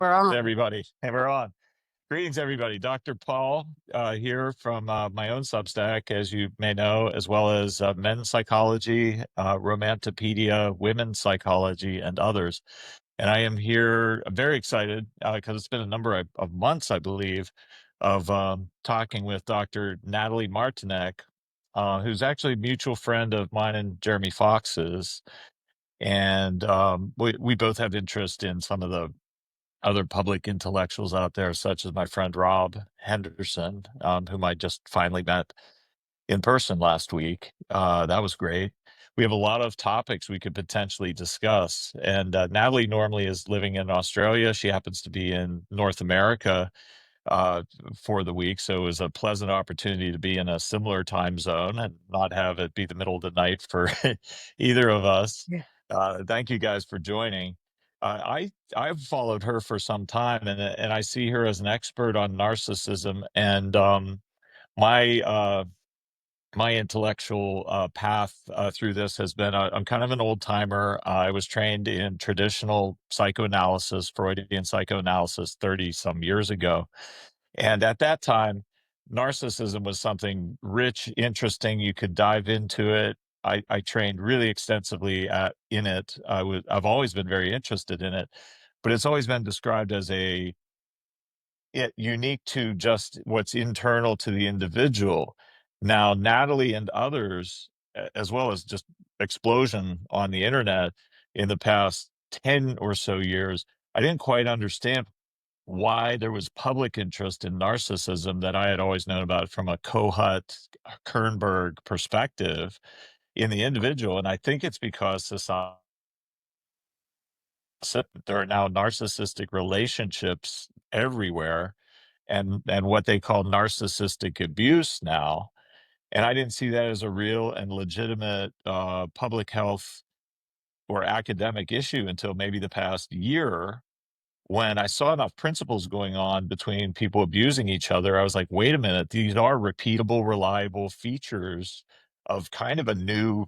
We're on. Everybody. Hey, we're on. Greetings, everybody. Dr. Paul here from my own Substack, as you may know, as well as men's psychology, romantopedia, women's psychology, and others. And I am here very excited because it's been a number of months, I believe, of talking with Dr. Nathalie Martinek, who's actually a mutual friend of mine and Jeremy Fox's. And we both have interest in some of the other public intellectuals out there, such as my friend Rob Henderson, whom I just finally met in person last week. That was great. We have a lot of topics we could potentially discuss. And Natalie normally is living in Australia. She happens to be in North America uh, for the week. So it was a pleasant opportunity to be in a similar time zone and not have it be the middle of the night for either of us. Yeah. Thank you guys for joining. I've followed her for some time, and I see her as an expert on narcissism. And my my intellectual path through this has been I'm kind of an old timer. I was trained in traditional psychoanalysis, Freudian psychoanalysis, 30 some years ago, and at that time, narcissism was something rich, interesting. You could dive into it. I trained really extensively in it. I've always been very interested in it, but it's always been described as unique to just what's internal to the individual. Now, Natalie and others, as well as just explosion on the internet in the past 10 or so years, I didn't quite understand why there was public interest in narcissism that I had always known about from a Kohut, Kernberg perspective in the individual. And I think it's because society, there are now narcissistic relationships everywhere and what they call narcissistic abuse now. And I didn't see that as a real and legitimate public health or academic issue until maybe the past year when I saw enough principles going on between people abusing each other. I was like, wait a minute, these are repeatable, reliable features of kind of a new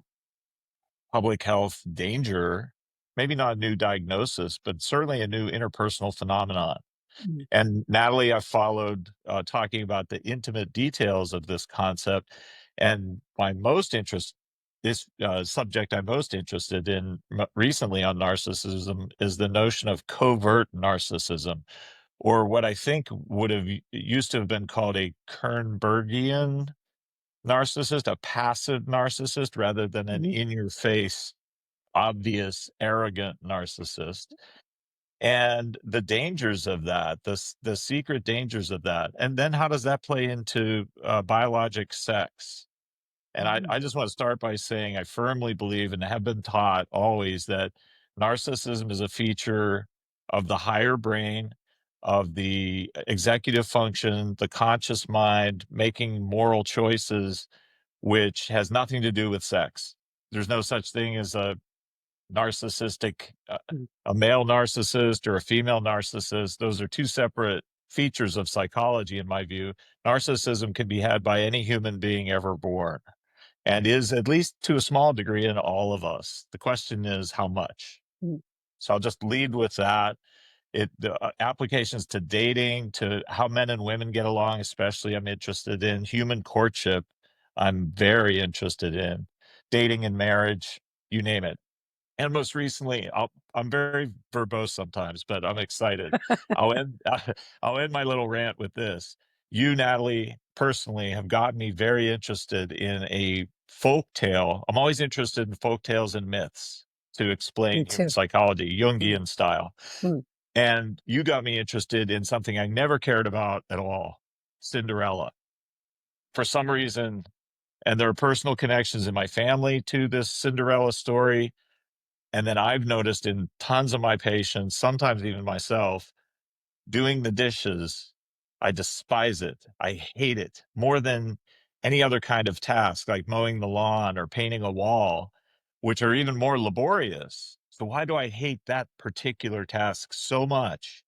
public health danger, maybe not a new diagnosis, but certainly a new interpersonal phenomenon. Mm. And Natalie, I followed talking about the intimate details of this concept. And this subject I'm most interested in recently on narcissism is the notion of covert narcissism, or what I think would have used to have been called a Kernbergian narcissist, a passive narcissist, rather than an Mhm. in your face, obvious, arrogant narcissist, and the dangers of that, the secret dangers of that. And then how does that play into biologic sex? And Mhm. I just want to start by saying I firmly believe and have been taught always that narcissism is a feature of the higher brain, of the executive function, the conscious mind, making moral choices, which has nothing to do with sex. There's no such thing as narcissistic, Mm. a male narcissist or a female narcissist. Those are two separate features of psychology, in my view. Narcissism can be had by any human being ever born and is, at least to a small degree, in all of us. The question is how much. Mm. So I'll just lead with that. The applications to dating, to how men and women get along, especially I'm interested in human courtship. I'm very interested in dating and marriage, you name it. And most recently, I'm very verbose sometimes, but I'm excited. I'll end I'll end my little rant with this. You, Natalie, personally have got me very interested in a folk tale. I'm always interested in folk tales and myths to Me explain human too. psychology, Mm. Jungian style. Mm. And you got me interested in something I never cared about at all, Cinderella. For some reason, and there are personal connections in my family to this Cinderella story, and then I've noticed in tons of my patients, sometimes even myself, doing the dishes, I despise it. I hate it more than any other kind of task, like mowing the lawn or painting a wall, which are even more laborious. So why do I hate that particular task so much?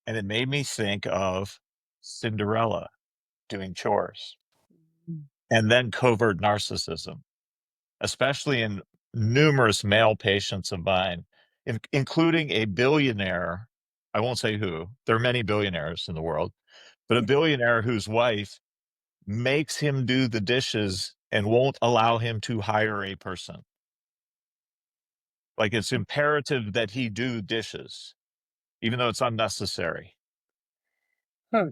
And it made me think of Cinderella doing chores Mm. and then covert narcissism, especially in numerous male patients of mine, including a billionaire I won't say who. There are many billionaires in the world, but a billionaire whose wife makes him do the dishes and won't allow him to hire a person. Like it's imperative that he do dishes, even though it's unnecessary. Hmm.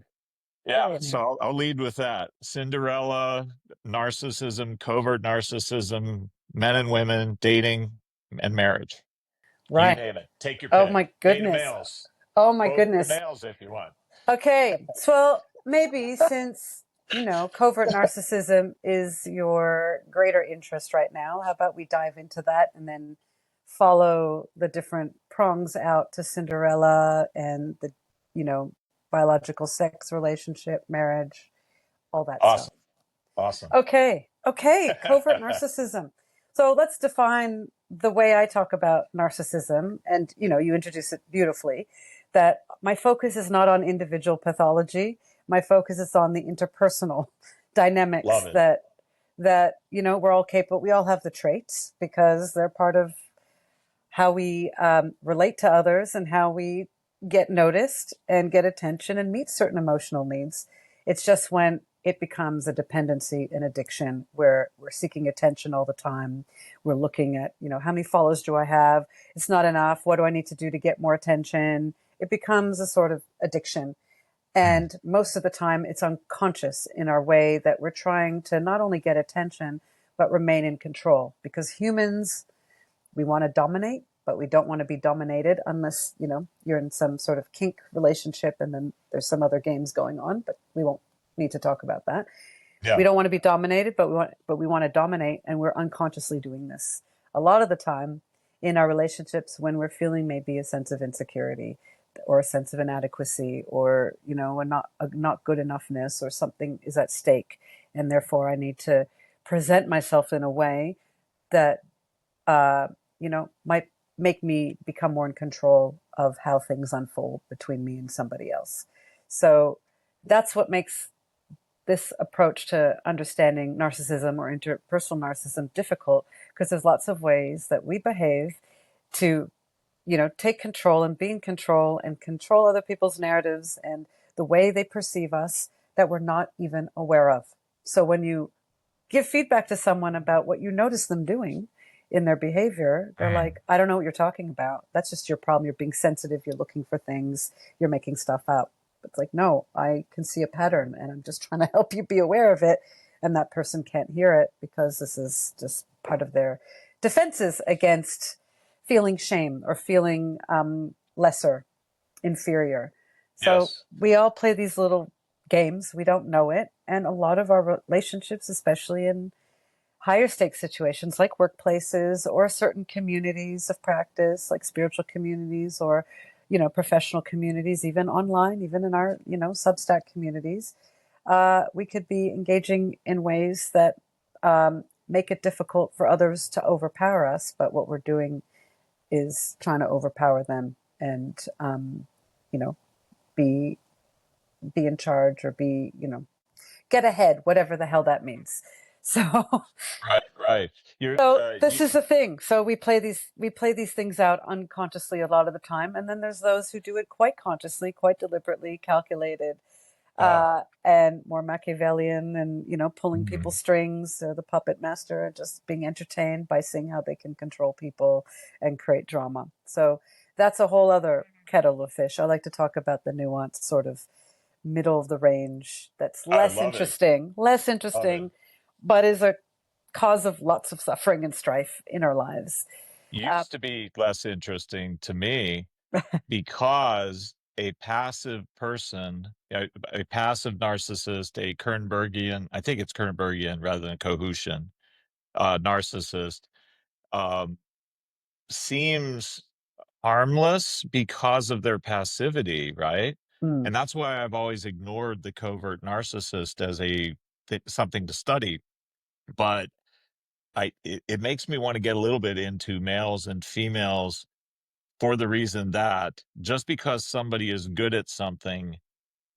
Yeah, so I'll lead with that. Cinderella, narcissism, covert narcissism, men and women, dating, and marriage. You Right. name it. Take your Oh pick. my Beta goodness. males. Oh my Quote the goodness. males if you want. Okay. So, well, maybe since, covert narcissism is your greater interest right now, how about we dive into that and then follow the different prongs out to Cinderella and the, you know, biological sex relationship, marriage, all that stuff. Awesome. Awesome. Okay. Okay. Covert narcissism. So let's define the way I talk about narcissism. And, you introduce it beautifully, that my focus is not on individual pathology. My focus is on the interpersonal Love dynamics it. that we're all capable. We all have the traits because they're part of how we relate to others and how we get noticed and get attention and meet certain emotional needs. It's just when it becomes a dependency and addiction where we're seeking attention all the time. We're looking at, how many followers do I have? It's not enough. What do I need to do to get more attention? It becomes a sort of addiction. Mm. And most of the time, it's unconscious in our way that we're trying to not only get attention, but remain in control. Because humans, we want to dominate, but we don't want to be dominated unless, you're in some sort of kink relationship and then there's some other games going on, but we won't need to talk about that. We Yeah. don't want to be dominated, but we want to dominate, and we're unconsciously doing this. A lot of the time in our relationships when we're feeling maybe a sense of insecurity or a sense of inadequacy or, a not good enoughness or something is at stake. And therefore I need to present myself in a way that might make me become more in control of how things unfold between me and somebody else. So that's what makes this approach to understanding narcissism or interpersonal narcissism difficult, because there's lots of ways that we behave to, take control and be in control and control other people's narratives and the way they perceive us that we're not even aware of. So when you give feedback to someone about what you notice them doing in their behavior, they're Mm. like, I don't know what you're talking about. That's just your problem. You're being sensitive. You're looking for things. You're making stuff up. It's like, no, I can see a pattern and I'm just trying to help you be aware of it. And that person can't hear it because this is just part of their defenses against feeling shame or feeling lesser, inferior. So Yes. we all play these little games. We don't know it. And a lot of our relationships, especially in higher stakes situations like workplaces or certain communities of practice, like spiritual communities or, professional communities, even online, even in our, Substack communities, we could be engaging in ways that make it difficult for others to overpower us. But what we're doing is trying to overpower them and, you know, be in charge or get ahead, whatever the hell that means. So Right. Right. You're. so this is the thing. So we play these things out unconsciously a lot of the time, and then there's those who do it quite consciously, quite deliberately, calculated, Yeah. and more Machiavellian, and pulling Mhm. people's strings, or the puppet master, and just being entertained by seeing how they can control people and create drama. So that's a whole other kettle of fish. I like to talk about the nuanced sort of middle of the range that's I less love it. interesting, less Love it. interesting, but is a cause of lots of suffering and strife in our lives. Uh, Used to be less interesting to me because a passive person, a passive narcissist, a Kernbergian, I think it's Kernbergian rather than Cohutian, narcissist, um, seems harmless because of their passivity, right? mm, And that's why I've always ignored the covert narcissist as something to study. But it makes me want to get a little bit into males and females for the reason that just because somebody is good at something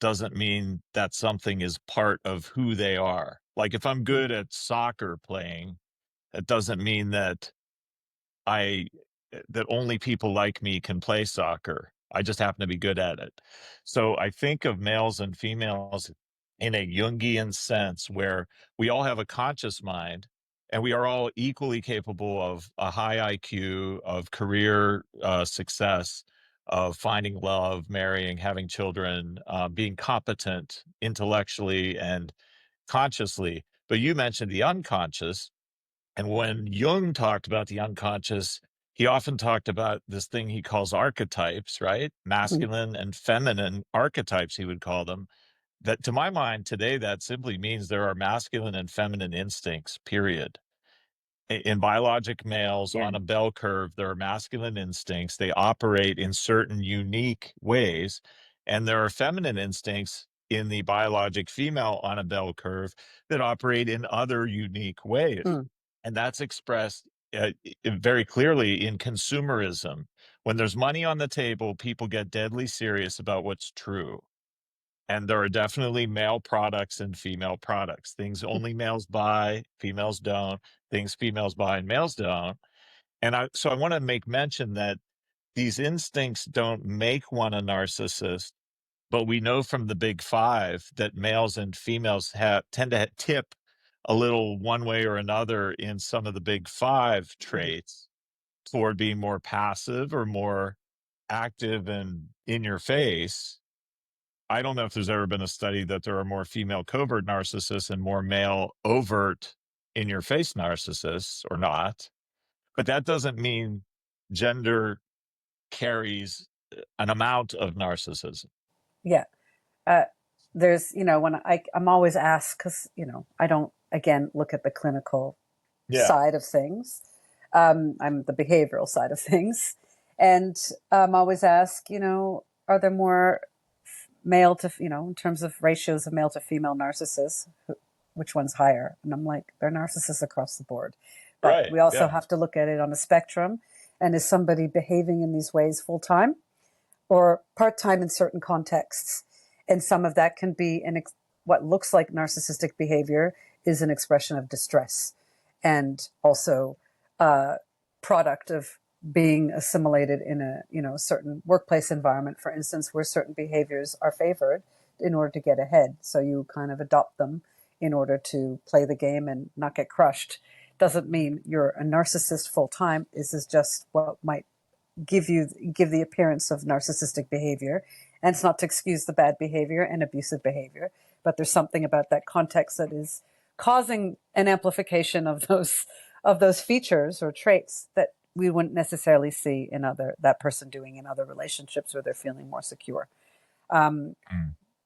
doesn't mean that something is part of who they are. Like if I'm mm, good at soccer playing, that doesn't mean that I that only people like me can play soccer. I just happen to be good at it. So I think of males and females in a Jungian sense where we all have a conscious mind and we are all equally capable of a high IQ, of career success, of finding love, marrying, having children, being competent intellectually and consciously. But you mentioned the unconscious. And when Jung talked about the unconscious, he often talked about this thing he calls archetypes, right? Mm. Masculine and feminine archetypes, he would call them. That to my mind today, that simply means there are masculine and feminine instincts, period. In biologic males Yeah. on a bell curve, there are masculine instincts. They operate in certain unique ways. And there are feminine instincts in the biologic female on a bell curve that operate in other unique ways. Mm. And that's expressed very clearly in consumerism. When there's money on the table, people get deadly serious about what's true. And there are definitely male products and female products. Things only males buy, females don't. Things females buy and males don't. And so I want to make mention that these instincts don't make one a narcissist, but we know from the big five that males and females tend to tip a little one way or another in some of the big five Mm. traits toward being more passive or more active and in your face. I don't know if there's ever been a study that there are more female covert narcissists and more male overt in your face narcissists or not. But that doesn't mean gender carries an amount of narcissism. Yeah. Uh, there's, when I'm always asked, because, I don't, again, look at the clinical Yeah. side of things. I'm the behavioral side of things. And I'm always asked, are there more male to, in terms of ratios of male to female narcissists, which one's higher? And I'm like, they're narcissists across the board. But Right. we also Yeah. have to look at it on a spectrum. And is somebody behaving in these ways full time or part time in certain contexts? And some of that can be what looks like narcissistic behavior is an expression of distress and also a product of being assimilated in a certain workplace environment, for instance, where certain behaviors are favored in order to get ahead. So you kind of adopt them in order to play the game and not get crushed. Doesn't mean you're a narcissist full time. This is just what might give the appearance of narcissistic behavior. And it's not to excuse the bad behavior and abusive behavior, but there's something about that context that is causing an amplification of those features or traits that we wouldn't necessarily see in that person doing in other relationships where they're feeling more secure. Mm.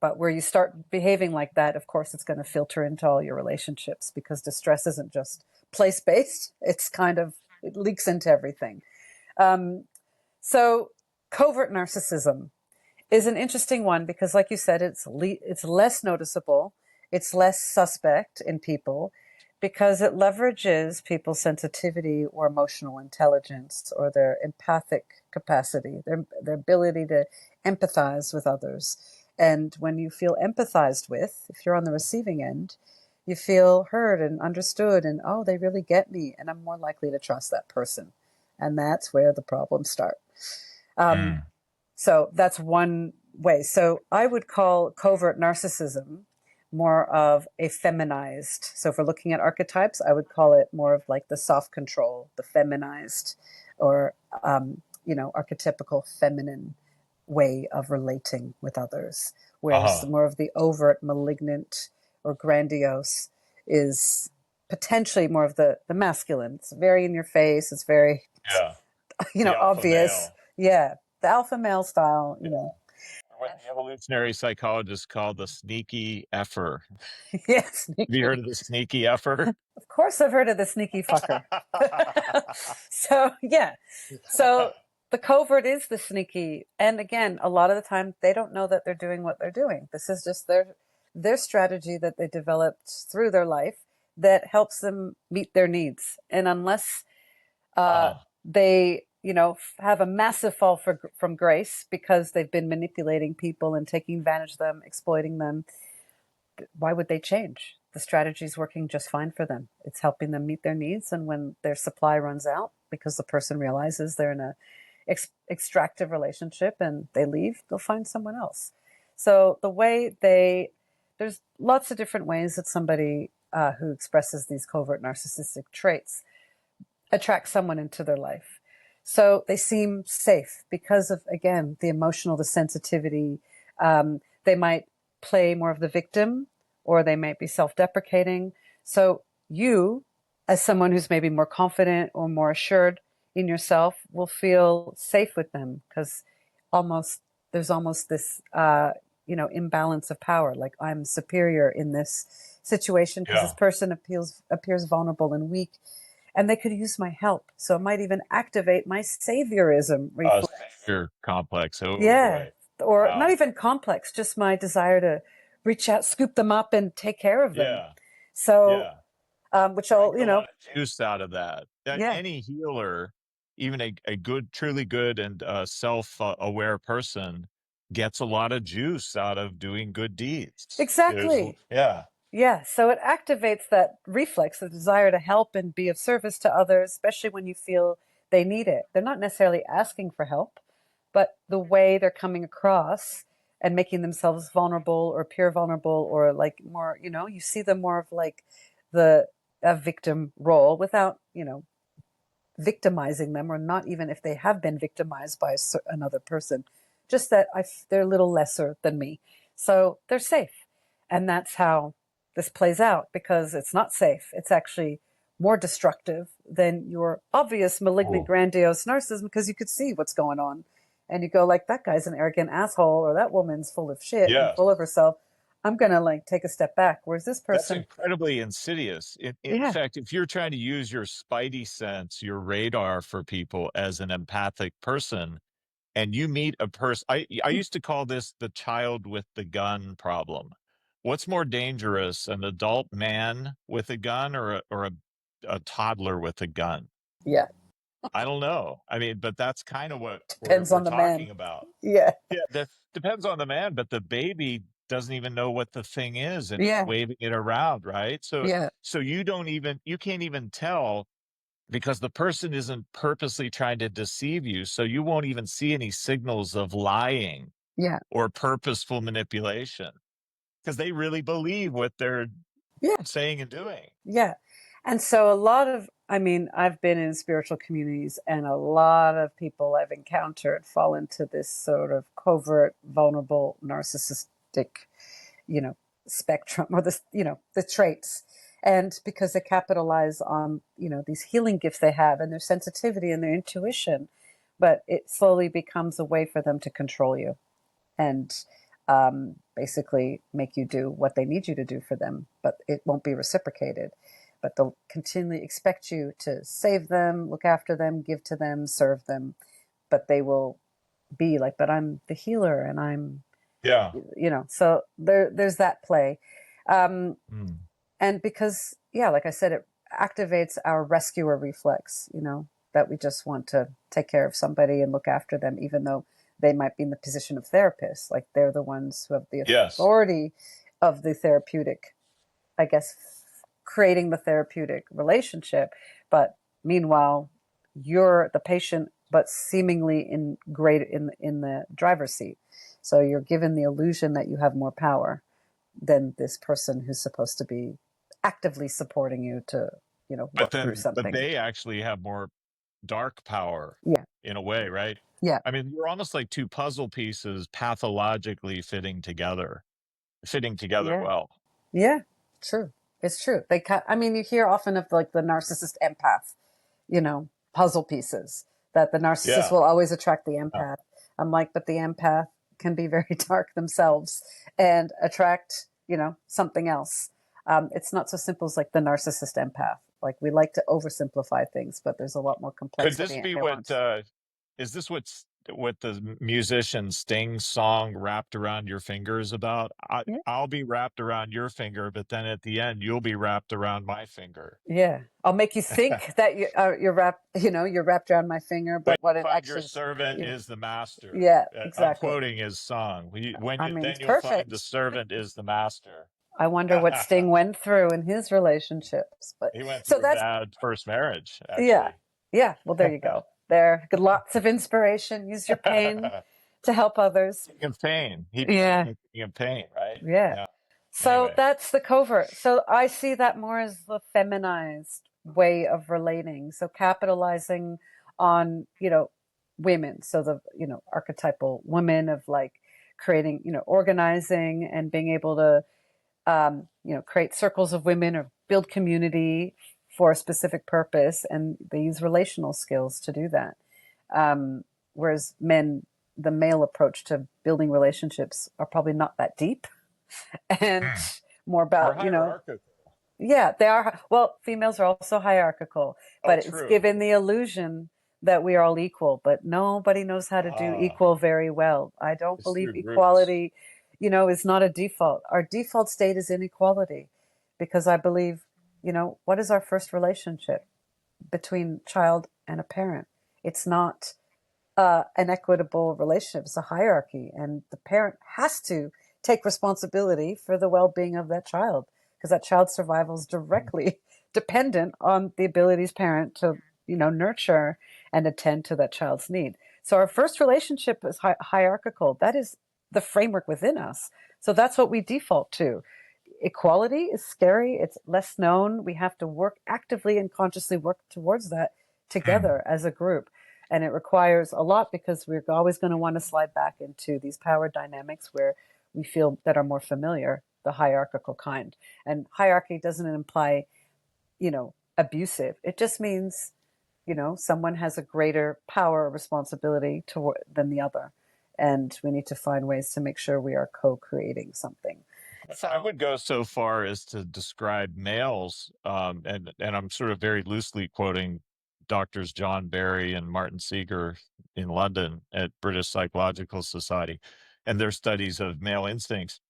But where you start behaving like that, of course, it's going to filter into all your relationships because distress isn't just place based. It leaks into everything. So covert narcissism is an interesting one because, like you said, it's less noticeable, it's less suspect in people because it leverages people's sensitivity or emotional intelligence or their empathic capacity, their ability to empathize with others. And when you feel empathized with, if you're on the receiving end, you feel heard and understood, and oh, they really get me, and I'm more likely to trust that person. And that's where the problems start. Um, Mm. so that's one way. So I would call covert narcissism more of a feminized. So if we're looking at archetypes, I would call it more of like the soft control, the feminized, or archetypical feminine way of relating with others. Whereas Uh-huh. more of the overt, malignant, or grandiose is potentially more of the masculine. It's very in your face. It's very Yeah. The alpha obvious. male. Yeah, the alpha male style. Yeah. What the evolutionary psychologists call the sneaky effer. Yeah, Have you heard sneaky. of the sneaky effer? Of course, I've heard of the sneaky fucker. So yeah, so the covert is the sneaky, and again, a lot of the time they don't know that they're doing what they're doing. This is just their strategy that they developed through their life that helps them meet their needs, and unless Uh-huh. they have a massive fall from grace because they've been manipulating people and taking advantage of them, exploiting them, why would they change? The strategy is working just fine for them. It's helping them meet their needs, and when their supply runs out because the person realizes they're extractive relationship and they leave, they'll find someone else. So the way they, there's lots of different ways that somebody who expresses these covert narcissistic traits attract someone into their life. So they seem safe because of, again, the emotional, the sensitivity. They might play more of the victim, or they might be self-deprecating. So you, as someone who's maybe more confident or more assured in yourself, will feel safe with them because almost there's almost this imbalance of power. Like, I'm superior in this situation because this Yeah. person appears vulnerable and weak, and they could use my help. So it might even activate my saviorism reflex. Savior complex. Oh Yeah. boy. Or not Wow. even complex, just my desire to reach out, scoop them up, and take care of them. Yeah. So, Yeah. which You might I'll, get a lot of juice out of that. yeah, Any healer, even a good, truly good and self-aware person, gets a lot of juice out of doing good deeds. exactly. Yeah. Yeah, so it activates that reflex, the desire to help and be of service to others, especially when you feel they need it. They're not necessarily asking for help, but the way they're coming across and making themselves vulnerable or appear vulnerable, or like more, you see them more of like the a victim role without, victimizing them, or not even if they have been victimized by another person, just that they're a little lesser than me. So they're safe. And that's how this plays out, because it's not safe. It's actually more destructive than your obvious malignant, Oh. grandiose narcissism, because you could see what's going on. And you go like, that guy's an arrogant asshole, or that woman's full of shit and Yes. full of herself. I'm going to like take a step back. Whereas this That's person, incredibly insidious. In yeah, fact, if you're trying to use your spidey sense, your radar for people as an empathic person, and you meet a person, I used to call this the child with the gun problem. What's more dangerous, an adult man with a gun, or a toddler with a gun? yeah, I don't know. I mean, but that's kind of what we're depends we're on the man. talking about. Yeah, Yeah, that depends on the man, but the baby doesn't even know what the thing is, and it's yeah, waving it around, right? So yeah, so you can't even tell, because the person isn't purposely trying to deceive you, so you won't even see any signals of lying yeah, or purposeful manipulation, because they really believe what they're yeah. saying and doing. Yeah. And so a lot of, I mean, I've been in spiritual communities, and a lot of people I've encountered fall into this sort of covert, vulnerable, narcissistic, you know, spectrum, or this, the traits. And because they capitalize on, these healing gifts they have and their sensitivity and their intuition, but it slowly becomes a way for them to control you and basically make you do what they need you to do for them, but it won't be reciprocated. But they'll continually expect you to save them, look after them, give to them, serve them. But they will be like, but I'm the healer, and I'm, Yeah. so there's that play. Um, Mm. and because, yeah, like I said, it activates our rescuer reflex, that we just want to take care of somebody and look after them, even though they might be in the position of therapists. Like, they're the ones who have the Yes. authority of the therapeutic, I guess, creating the therapeutic relationship. But meanwhile, you're the patient, but seemingly in the driver's seat. So you're given the illusion that you have more power than this person who's supposed to be actively supporting you to, But work through but something. they actually have more dark power Yeah. in a way, right? Yeah. I mean, you're almost like two puzzle pieces pathologically fitting together Yeah. well. Yeah. True. It's true. I mean, you hear often of like the narcissist empath, puzzle pieces, that the narcissist Yeah. will always attract the Yeah. empath. I'm like, but the empath can be very dark themselves and attract, something else. It's not so simple as like the narcissist empath. Like, we like to oversimplify things, but there's a lot more Could complexity this and be nuance. is this what the musician Sting's song "Wrapped Around Your Finger" is about? Yeah. I'll be wrapped around your finger, but then at the end, you'll be wrapped around my finger. Yeah. I'll make you think that you're wrapped around my finger, When but what you it find your actually is, servant yeah. is the master. Yeah, I'm exactly. quoting his song. I mean, it's Then you'll find the perfect. servant is the master. I wonder what Sting went through in his relationships. But He went so through a that's, bad first marriage, yeah. actually. Yeah. Well, there you go. there. Get lots of inspiration. Use your pain to help others. King of pain. He Yeah. became a king of pain, right? Yeah. Yeah. So Anyway. that's the covert. So I see that more as the feminized way of relating. So capitalizing on, women. So the, archetypal woman of like creating, organizing and being able to, create circles of women or build community for a specific purpose. And they use relational skills to do that. Whereas men, the male approach to building relationships are probably not that deep and Hmm. more Or about, hierarchical. yeah, they are. Well, females are also hierarchical, Oh, but it's true. given the illusion that we are all equal, but nobody knows how to do Ah, equal very well. I don't it's believe through groups. equality, is not a default. Our default state is inequality because I believe, what is our first relationship between child and a parent? It's not an equitable relationship. It's a hierarchy, and the parent has to take responsibility for the well-being of that child because that child's survival is directly dependent on the abilities parent to, nurture and attend to that child's need. So our first relationship is hierarchical. That is the framework within us. So that's what we default to. Equality is scary. It's less known. We have to work actively and consciously work towards that Hmm. together as a group. And it requires a lot because we're always going to want to slide back into these power dynamics where we feel that are more familiar, the hierarchical kind. And hierarchy doesn't imply, abusive. It just means, someone has a greater power or responsibility than the other. And we need to find ways to make sure we are co-creating something. I So, would go so far as to describe males, and I'm sort of very loosely quoting doctors John Barry and Martin Seeger in London at British Psychological Society and their studies of male instincts,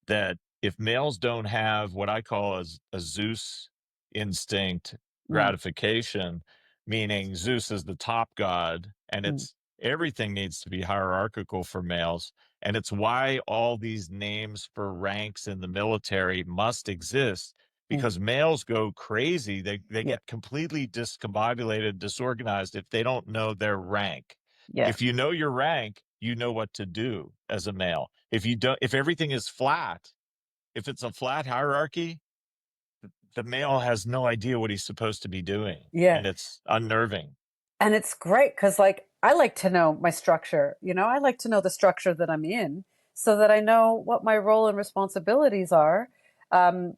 that if males don't have what I call a Zeus instinct mm, gratification, meaning Zeus is the top god, and mm, it's everything needs to be hierarchical for males. And it's why all these names for ranks in the military must exist mm, because males go crazy. They yeah, get completely discombobulated, disorganized if they don't know their rank. yeah, If you know your rank, you know what to do as a male. If you don't, if everything is flat, if it's a flat hierarchy, the male has no idea what he's supposed to be doing, yeah. and it's unnerving. And it's great because, like, I like to know my structure. I like to know the structure that I'm in so that I know what my role and responsibilities are. Um,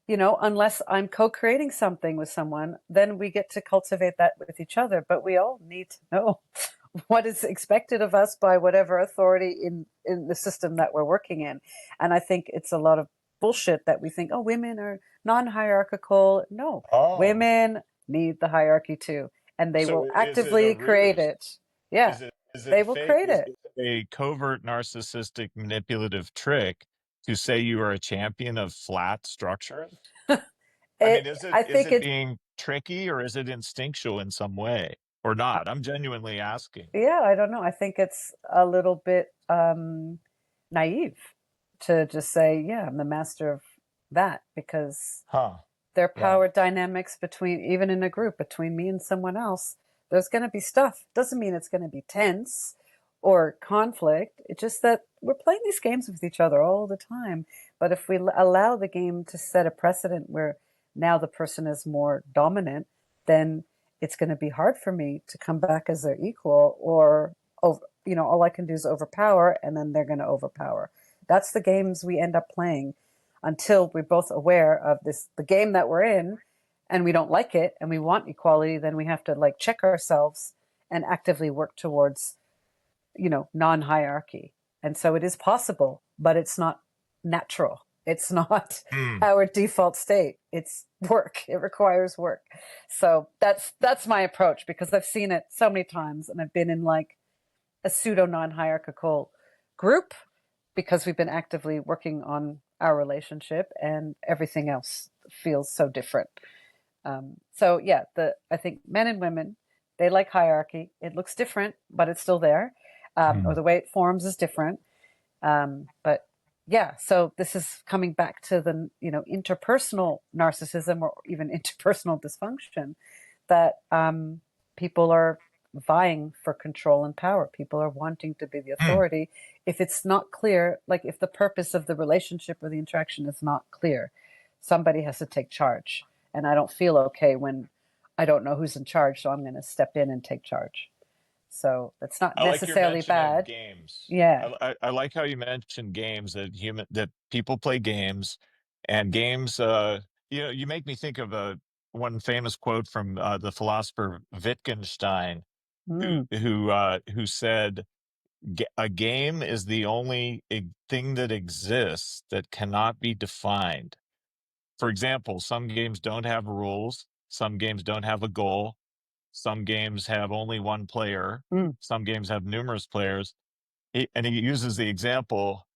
unless I'm co creating something with someone, then we get to cultivate that with each other. But we all need to know what is expected of us by whatever authority in the system that we're working in. And I think it's a lot of bullshit that we think, oh, women are non hierarchical. No, Oh, women need the hierarchy too, and they so will is it a actively create ruse? it. Yeah, Is they it will fake? create it. Is it a covert narcissistic manipulative trick to say you are a champion of flat structures? I mean, I is think it it's, being tricky or is it instinctual in some way or not? I'm genuinely asking. yeah, I don't know. I think it's a little bit naive to just say, yeah, I'm the master of that because Huh. there are Yeah. power dynamics between, even in a group, between me and someone else. There's going to be stuff. Doesn't mean it's going to be tense or conflict. It's just that we're playing these games with each other all the time. But if we allow the game to set a precedent where now the person is more dominant, then it's going to be hard for me to come back as their equal or over, all I can do is overpower and then they're going to overpower. That's the games we end up playing until we're both aware of this, the game that we're in, and we don't like it and we want equality. Then we have to like check ourselves and actively work towards, non-hierarchy. And so it is possible, but it's not natural. It's not Hmm. our default state. It's work. It requires work. So that's my approach because I've seen it so many times and I've been in like a pseudo non-hierarchical group because we've been actively working on our relationship and everything else feels so different. So yeah, I think men and women, they like hierarchy. It looks different, but it's still there. Or Hmm. the way it forms is different. But yeah, so this is coming back to the, interpersonal narcissism or even interpersonal dysfunction that people are vying for control and power. People are wanting to be the authority. If it's not clear, like if the purpose of the relationship or the interaction is not clear, somebody has to take charge. And I don't feel okay when I don't know who's in charge, so I'm going to step in and take charge. So that's not I like your necessarily mention of bad. games. Yeah. I like how you mentioned games, that people play games, and games. You make me think of a one famous quote from the philosopher Wittgenstein, Mm, who said, A game is the only thing that exists that cannot be defined." For example, some games don't have rules, some games don't have a goal, some games have only one player, mm. some games have numerous players. And he uses the example,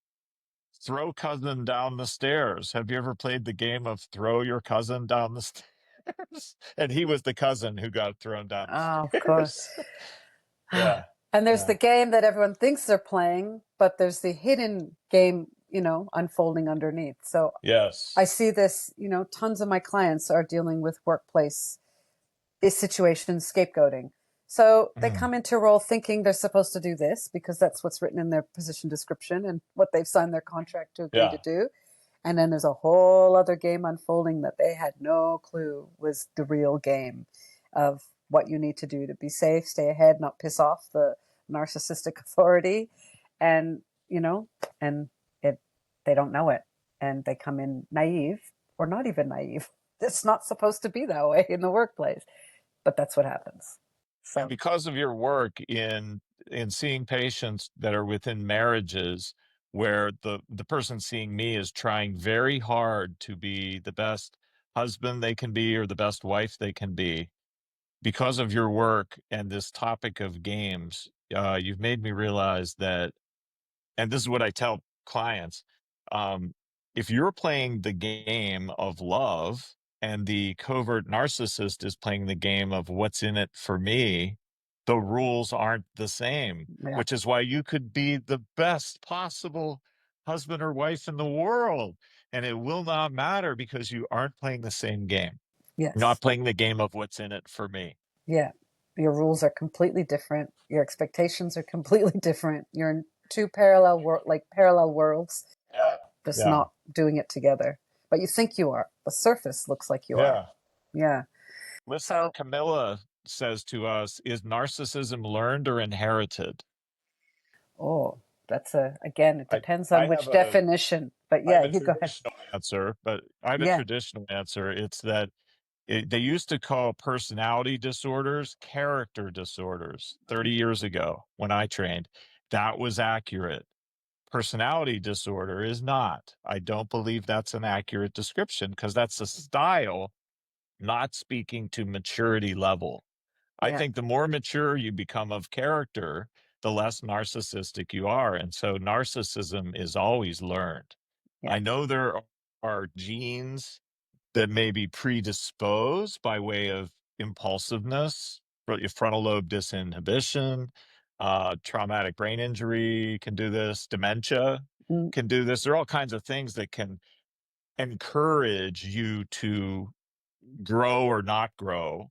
throw cousin down the stairs. Have you ever played the game of throw your cousin down the stairs? And he was the cousin who got thrown down the Oh, of course. stairs. Yeah. And there's the Yeah. game that everyone thinks they're playing, but there's the hidden game, unfolding underneath. So I Yes. see this, tons of my clients are dealing with workplace situations, scapegoating. So they Mm. come into a role thinking they're supposed to do this because that's what's written in their position description and what they've signed their contract to agree to Yeah. do. And then there's a whole other game unfolding that they had no clue was the real game of what you need to do to be safe, stay ahead, not piss off the narcissistic authority. And, and it they don't know it. And they come in naive or not even naive. It's not supposed to be that way in the workplace, but that's what happens. And So, because of your work in seeing patients that are within marriages where the person seeing me is trying very hard to be the best husband they can be or the best wife they can be, because of your work and this topic of games, you've made me realize that, and this is what I tell clients, um, if you're playing the game of love and the covert narcissist is playing the game of what's in it for me, the rules aren't the same, yeah, which is why you could be the best possible husband or wife in the world. And it will not matter because you aren't playing the same game. You're yes, not playing the game of what's in it for me. yeah. Your rules are completely different. Your expectations are completely different. You're in two parallel worlds, Yeah. just Yeah. not doing it together. But you think you are. The surface looks like you are. Yeah. Yeah. Listener So, Camilla says to us, is narcissism learned or inherited? oh, again, it I, depends I on have which a definition. But I have yeah, a you go ahead. traditional answer, but I have a Yeah. traditional answer. It's that they used to call personality disorders character disorders 30 years ago when I trained. That was accurate. Personality disorder is not. I don't believe that's an accurate description because that's a style not speaking to maturity level. I Yeah. think the more mature you become of character, the less narcissistic you are. And so narcissism is always learned. Yeah. I know there are genes that may be predisposed by way of impulsiveness, frontal lobe disinhibition, traumatic brain injury can do this, dementia Mm, can do this. There are all kinds of things that can encourage you to grow or not grow.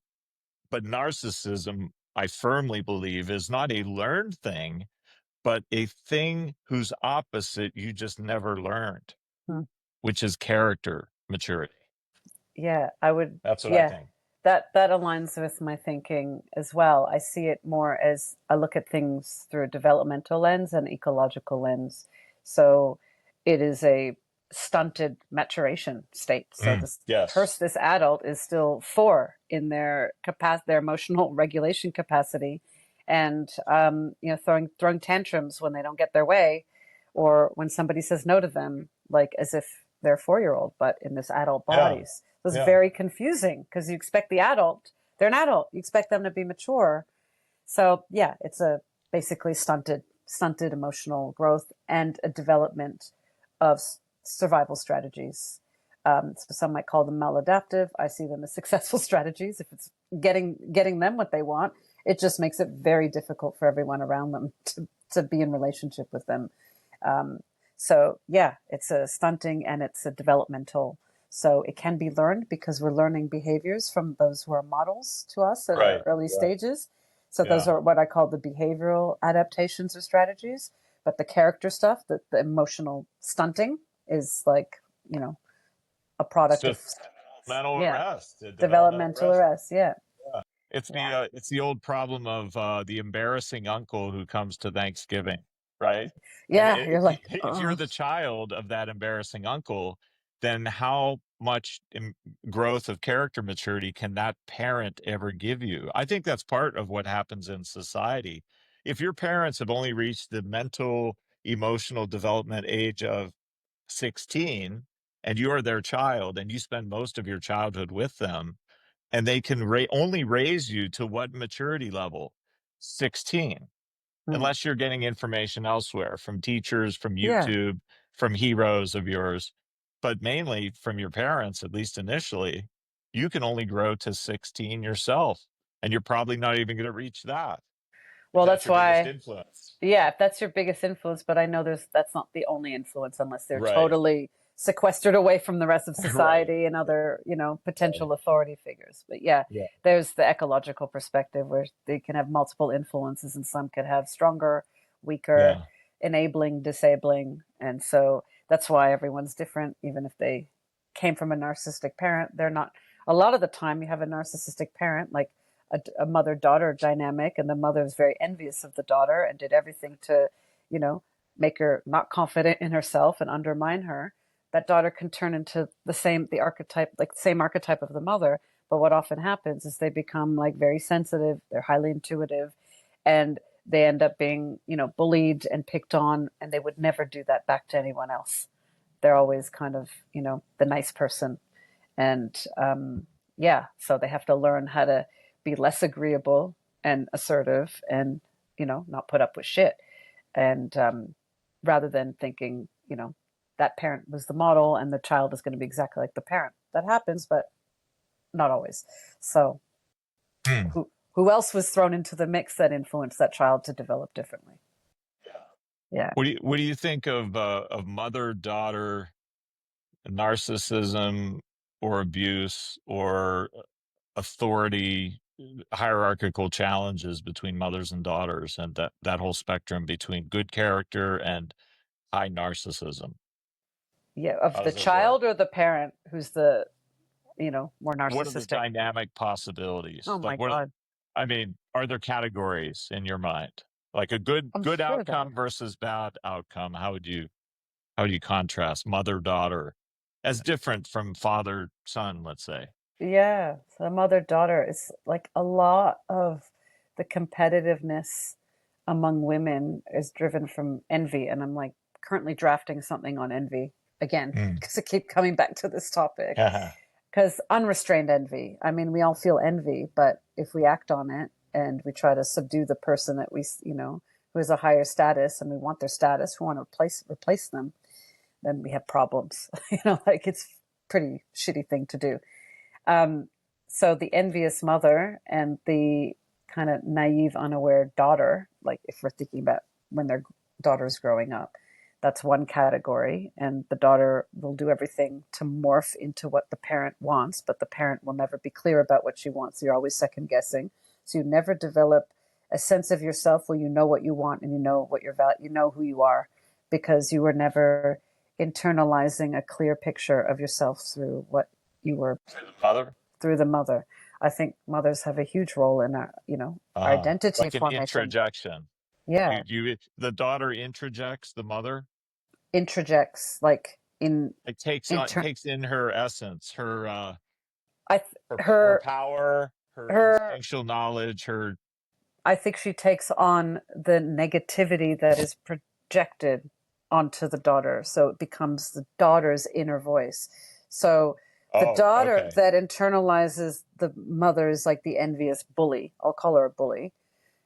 But narcissism, I firmly believe, is not a learned thing, but a thing whose opposite you just never learned, mm. which is character maturity. Yeah, I would. That's what I Yeah, think. that aligns with my thinking as well. I see it more as I look at things through a developmental lens and ecological lens. So it is a stunted maturation state. So Yes. this adult is still four in their emotional regulation capacity, and throwing tantrums when they don't get their way, or when somebody says no to them, like as if they're a 4-year-old, but in this adult Yeah. bodies. So it's Yeah. very confusing because you expect the adult, they're an adult, you expect them to be mature. So yeah, it's a basically stunted emotional growth and a development of survival strategies. So some might call them maladaptive. I see them as successful strategies. If it's getting them what they want, it just makes it very difficult for everyone around them to be in relationship with them. Um, so yeah, it's a stunting and it's a developmental. So it can be learned because we're learning behaviors from those who are models to us at our Right. early Right. stages. So those Yeah. are what I call the behavioral adaptations or strategies. But the character stuff, the emotional stunting, is like, you know, a It's product of, just mental yeah, arrest, developmental developmental arrest. arrest. Yeah. Yeah. Yeah. It's the old problem of the embarrassing uncle who comes to Thanksgiving, right? And Yeah. You're like, if you're oh, the child of that embarrassing uncle, then how much growth of character maturity can that parent ever give you? I think that's part of what happens in society. If your parents have only reached the mental, emotional development age of 16 and you are their child and you spend most of your childhood with them, and they can only raise you to what maturity level? 16, hmm. unless you're getting information elsewhere from teachers, from Yeah. YouTube, from heroes of yours, but mainly from your parents, at least initially. You can only grow to 16 yourself, and you're probably not even going to reach that if Well, that's that's your biggest why, influence. yeah, if that's your biggest influence, but I know that's not the only influence unless they're Right. totally sequestered away from the rest of Right. society and other, Right. potential authority figures. But yeah, Yeah. there's the ecological perspective where they can have multiple influences and some could have stronger, weaker, Yeah. enabling, disabling. And so that's why everyone's different, even if they came from a narcissistic parent. They're not, a lot of the time, you have a narcissistic parent, like a mother daughter dynamic, and the mother is very envious of the daughter and did everything to, you know, make her not confident in herself and undermine her. That daughter can turn into the archetype, like the same archetype of the mother. But what often happens is they become like very sensitive, they're highly intuitive, and they end up being, bullied and picked on, and they would never do that back to anyone else. They're always kind of, the nice person. And yeah, so they have to learn how to be less agreeable and assertive and, not put up with shit. And rather than thinking, that parent was the model and the child is going to be exactly like the parent. That happens, but not always. So Hmm. who else was thrown into the mix that influenced that child to develop differently? Yeah. What do you think of mother daughter narcissism or abuse or authority hierarchical challenges between mothers and daughters, and that whole spectrum between good character and high narcissism? Yeah. How Of the does it work? child or the parent who's the, more What are the narcissistic? dynamic Oh possibilities? my Like, what God. I mean, are there categories in your mind, like a I'm good sure there outcome are. versus bad outcome? How do you contrast mother daughter as different from father son, let's say? Yeah, so mother daughter is like a lot of the competitiveness among women is driven from envy. And I'm like currently drafting something on envy again Mm. because I keep coming back to this topic. Because unrestrained envy, I mean, we all feel envy, but if we act on it and we try to subdue the person that who has a higher status and we want their status, we want to replace them, then we have problems. Like it's pretty shitty thing to do. Um, so the envious mother and the kind of naive, unaware daughter, like if we're thinking about when their daughter's growing up, that's one category. And the daughter will do everything to morph into what the parent wants, but the parent will never be clear about what she wants. So you're always second guessing. So you never develop a sense of yourself where you know what you want and you know what your value, you know who you are, because you were never internalizing a clear picture of yourself through what you were Mother? through the mother. I think mothers have a huge role in our identity Like an formation. introjection. Yeah, The daughter introjects the mother. interjects like in It inter. takes in her essence, I her her power, her her. instinctual knowledge, her I think she takes on the negativity that is projected onto the daughter, so it becomes the daughter's inner voice. So the oh, daughter okay. that internalizes the mother is like the envious bully. I'll call her a bully.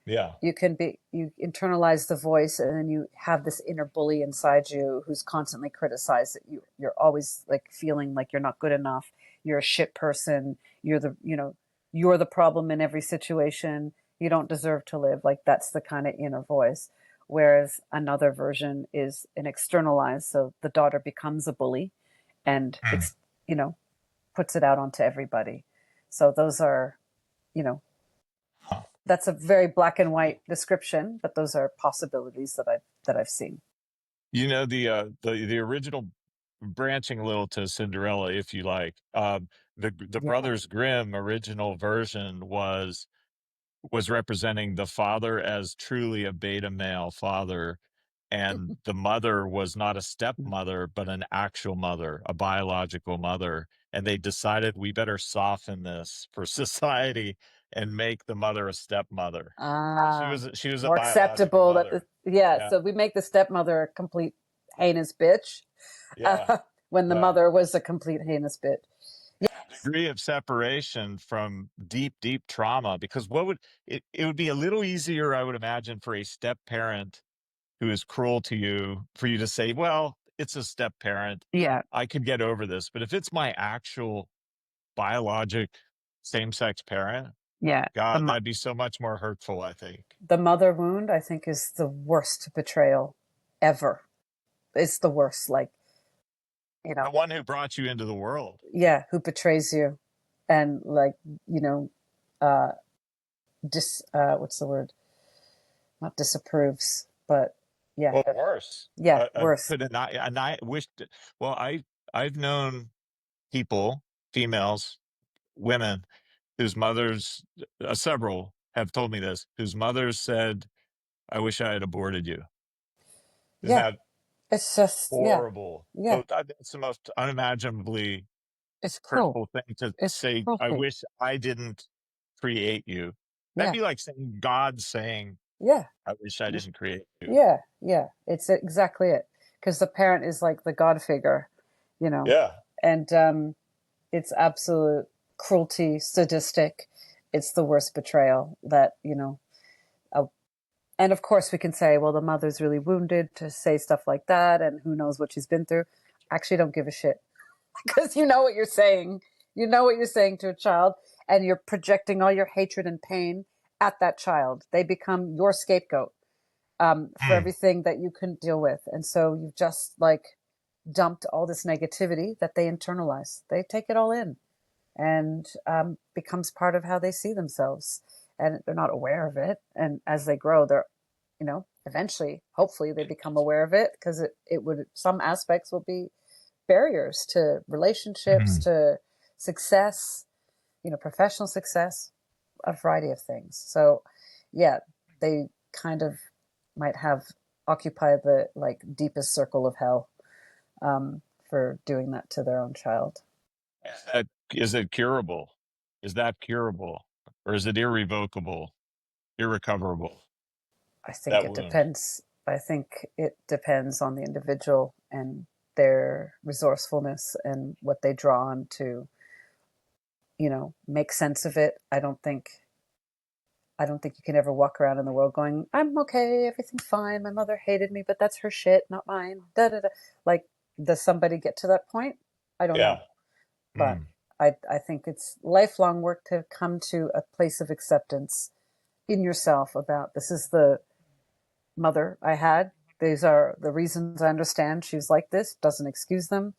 Yeah. You internalize the voice and then you have this inner bully inside you who's constantly criticized that you're always like feeling like you're not good enough, you're a shit person, you're the problem in every situation, you don't deserve to live. Like that's the kind of inner voice. Whereas another version is an externalized, so the daughter becomes a bully and Hmm. you know puts it out onto everybody. So those are, you know that's a very black and white description, but those are possibilities that I've seen. The original, branching a little to Cinderella, if you like, the Yeah. Brothers Grimm original version was representing the father as truly a beta male father, and the mother was not a stepmother, but an actual mother, a biological mother. And they decided we better soften this for society and make the mother a stepmother. Ah, She was a more biological acceptable that the, mother. yeah. Yeah, So we make the stepmother a complete heinous bitch, yeah, when the yeah. mother was a complete heinous bitch. Yes. Degree of separation from deep, deep trauma. Because it would be a little easier, I would imagine, for a step parent who is cruel to you, for you to say, well, it's a step parent. Yeah. I could get over this. But if it's my actual biologic same sex parent, Yeah. God, that'd be so much more hurtful, I think. The mother wound, I think, is the worst betrayal ever. It's the worst. Like, you The know, one who brought you into the world. yeah, who betrays you, and like, you know, uh, what's the word? Not disapproves, but yeah, Well, worse. yeah, worse. Could and I wished, well, I've known people, females, women, whose mothers, several have told me this, whose mothers said, I wish I had aborted you. Isn't Yeah, that it's just, yeah, horrible? yeah, It's the most unimaginably it's cruel. hurtful thing to It's say, I cruelty. wish I didn't create you. That'd Yeah, be like saying God saying, yeah, I wish I didn't create you. yeah, yeah. It's exactly it. Because the parent is like the God figure, you know, Yeah. and it's absolute cruelty, sadistic. It's the worst betrayal that, uh, and of course we can say, well, the mother's really wounded to say stuff like that, and who knows what she's been through. Actually, don't give a shit because you know what you're saying. You know what you're saying to a child, and you're projecting all your hatred and pain at that child. They become your scapegoat, for Hmm. everything that you couldn't deal with. And so you've just like dumped all this negativity that they internalize. They take it all in, and becomes part of how they see themselves. And they're not aware of it. And as they grow, they're, eventually, hopefully, they become aware of it, because it would, some aspects will be barriers to relationships, Hmm. to success, professional success, a variety of things. So, yeah, they kind of might have occupied the like deepest circle of hell, for doing that to their own child. Is it curable? Is that curable? Or is it irrevocable, irrecoverable? I think That it wound. depends. I think it depends on the individual and their resourcefulness and what they draw on to, make sense of it. I don't think you can ever walk around in the world going, I'm okay, everything's fine. My mother hated me, but that's her shit, not mine. Da da da. Like, does somebody get to that point? I don't know. Yeah. But Hmm. I think it's lifelong work to come to a place of acceptance in yourself about, this is the mother I had. These are the reasons I understand she's like this. Doesn't excuse them,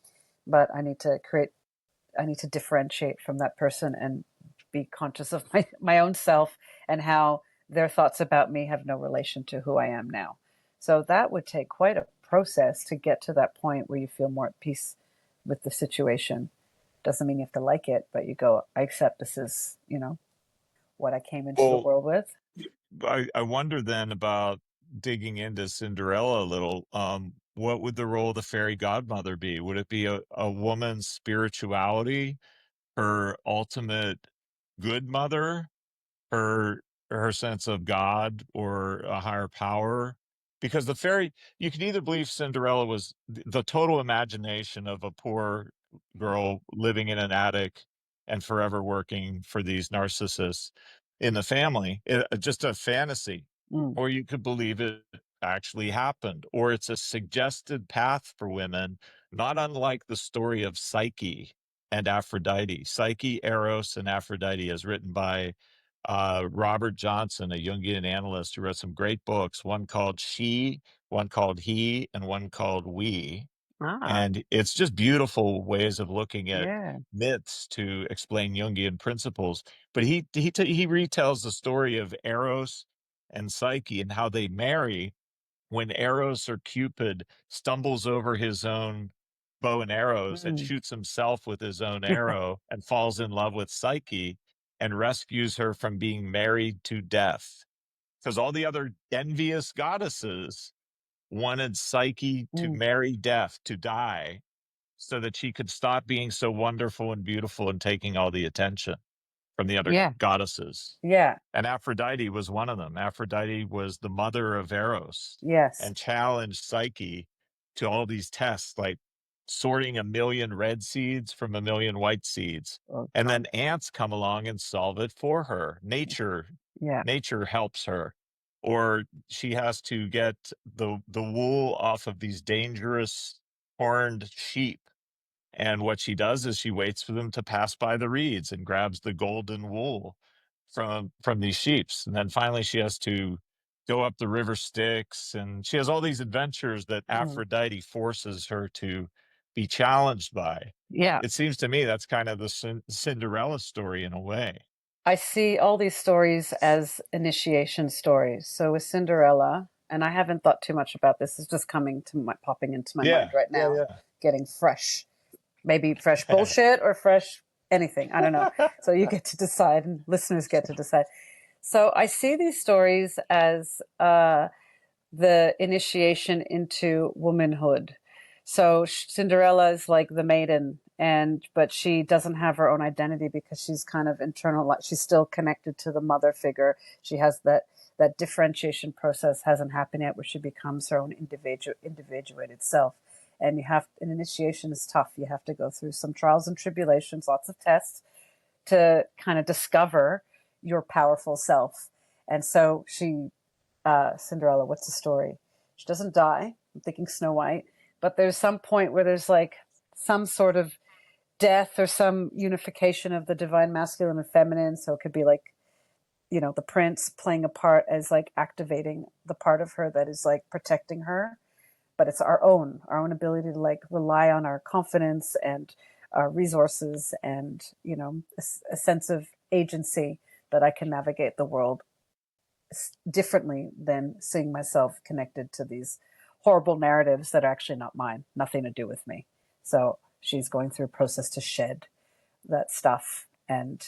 but I need to differentiate from that person and be conscious of my own self, and how their thoughts about me have no relation to who I am now. So that would take quite a process to get to that point where you feel more at peace with the situation. Doesn't mean you have to like it, but you go, I accept this is, what I came into the Well, world with. I wonder then about digging into Cinderella a little. What would the role of the fairy godmother be? Would it be a woman's spirituality, her ultimate good mother, her her sense of God or a higher power? Because the fairy, you can either believe Cinderella was the total imagination of a poor girl living in an attic and forever working for these narcissists in the family, just a fantasy, Mm, or you could believe it actually happened, or it's a suggested path for women, not unlike the story of Psyche and Aphrodite. Psyche, Eros, and Aphrodite is written by Robert Johnson, a Jungian analyst who wrote some great books, one called She, one called He, and one called We. Ah, And it's just beautiful ways of looking at yeah. myths to explain Jungian principles. But he retells the story of Eros and Psyche and how they marry when Eros or Cupid stumbles over his own bow and arrows and Mm. shoots himself with his own arrow and falls in love with Psyche and rescues her from being married to death. Because all the other envious goddesses wanted Psyche to Mm. marry death, to die, so that she could stop being so wonderful and beautiful and taking all the attention from the other Yeah. goddesses. Yeah. And Aphrodite was one of them. Aphrodite was the mother of Eros Yes. and challenged Psyche to all these tests, like sorting a million red seeds from a million white seeds. Oh And God. then ants come along and solve it for her. Yeah. Nature helps her. Or she has to get the wool off of these dangerous horned sheep, and what she does is she waits for them to pass by the reeds and grabs the golden wool from these sheeps. And then finally she has to go up the river Styx, and she has all these adventures that Mm. Aphrodite forces her to be challenged by. Yeah. It seems to me that's kind of the Cinderella story in a way. I see all these stories as initiation stories. So with Cinderella, and I haven't thought too much about this, it's just popping into my mind Yeah, right yeah, now, yeah. getting fresh. Maybe fresh bullshit or fresh anything. I don't know. So you get to decide, and listeners get to decide. So I see these stories as the initiation into womanhood. So Cinderella is like the maiden, and but she doesn't have her own identity because she's kind of internal. She's still connected to the mother figure. She has that differentiation process hasn't happened yet, where she becomes her own individuated self. And you have an initiation is tough. You have to go through some trials and tribulations, lots of tests to kind of discover your powerful self. And so Cinderella, what's the story? She doesn't die. I'm thinking Snow White, but there's some point where there's like some sort of death or some unification of the divine masculine and feminine. So it could be like, the prince playing a part as like activating the part of her that is like protecting her, but it's our own ability to like rely on our confidence and our resources and, a sense of agency that I can navigate the world differently than seeing myself connected to these horrible narratives that are actually not mine, nothing to do with me. So she's going through a process to shed that stuff. And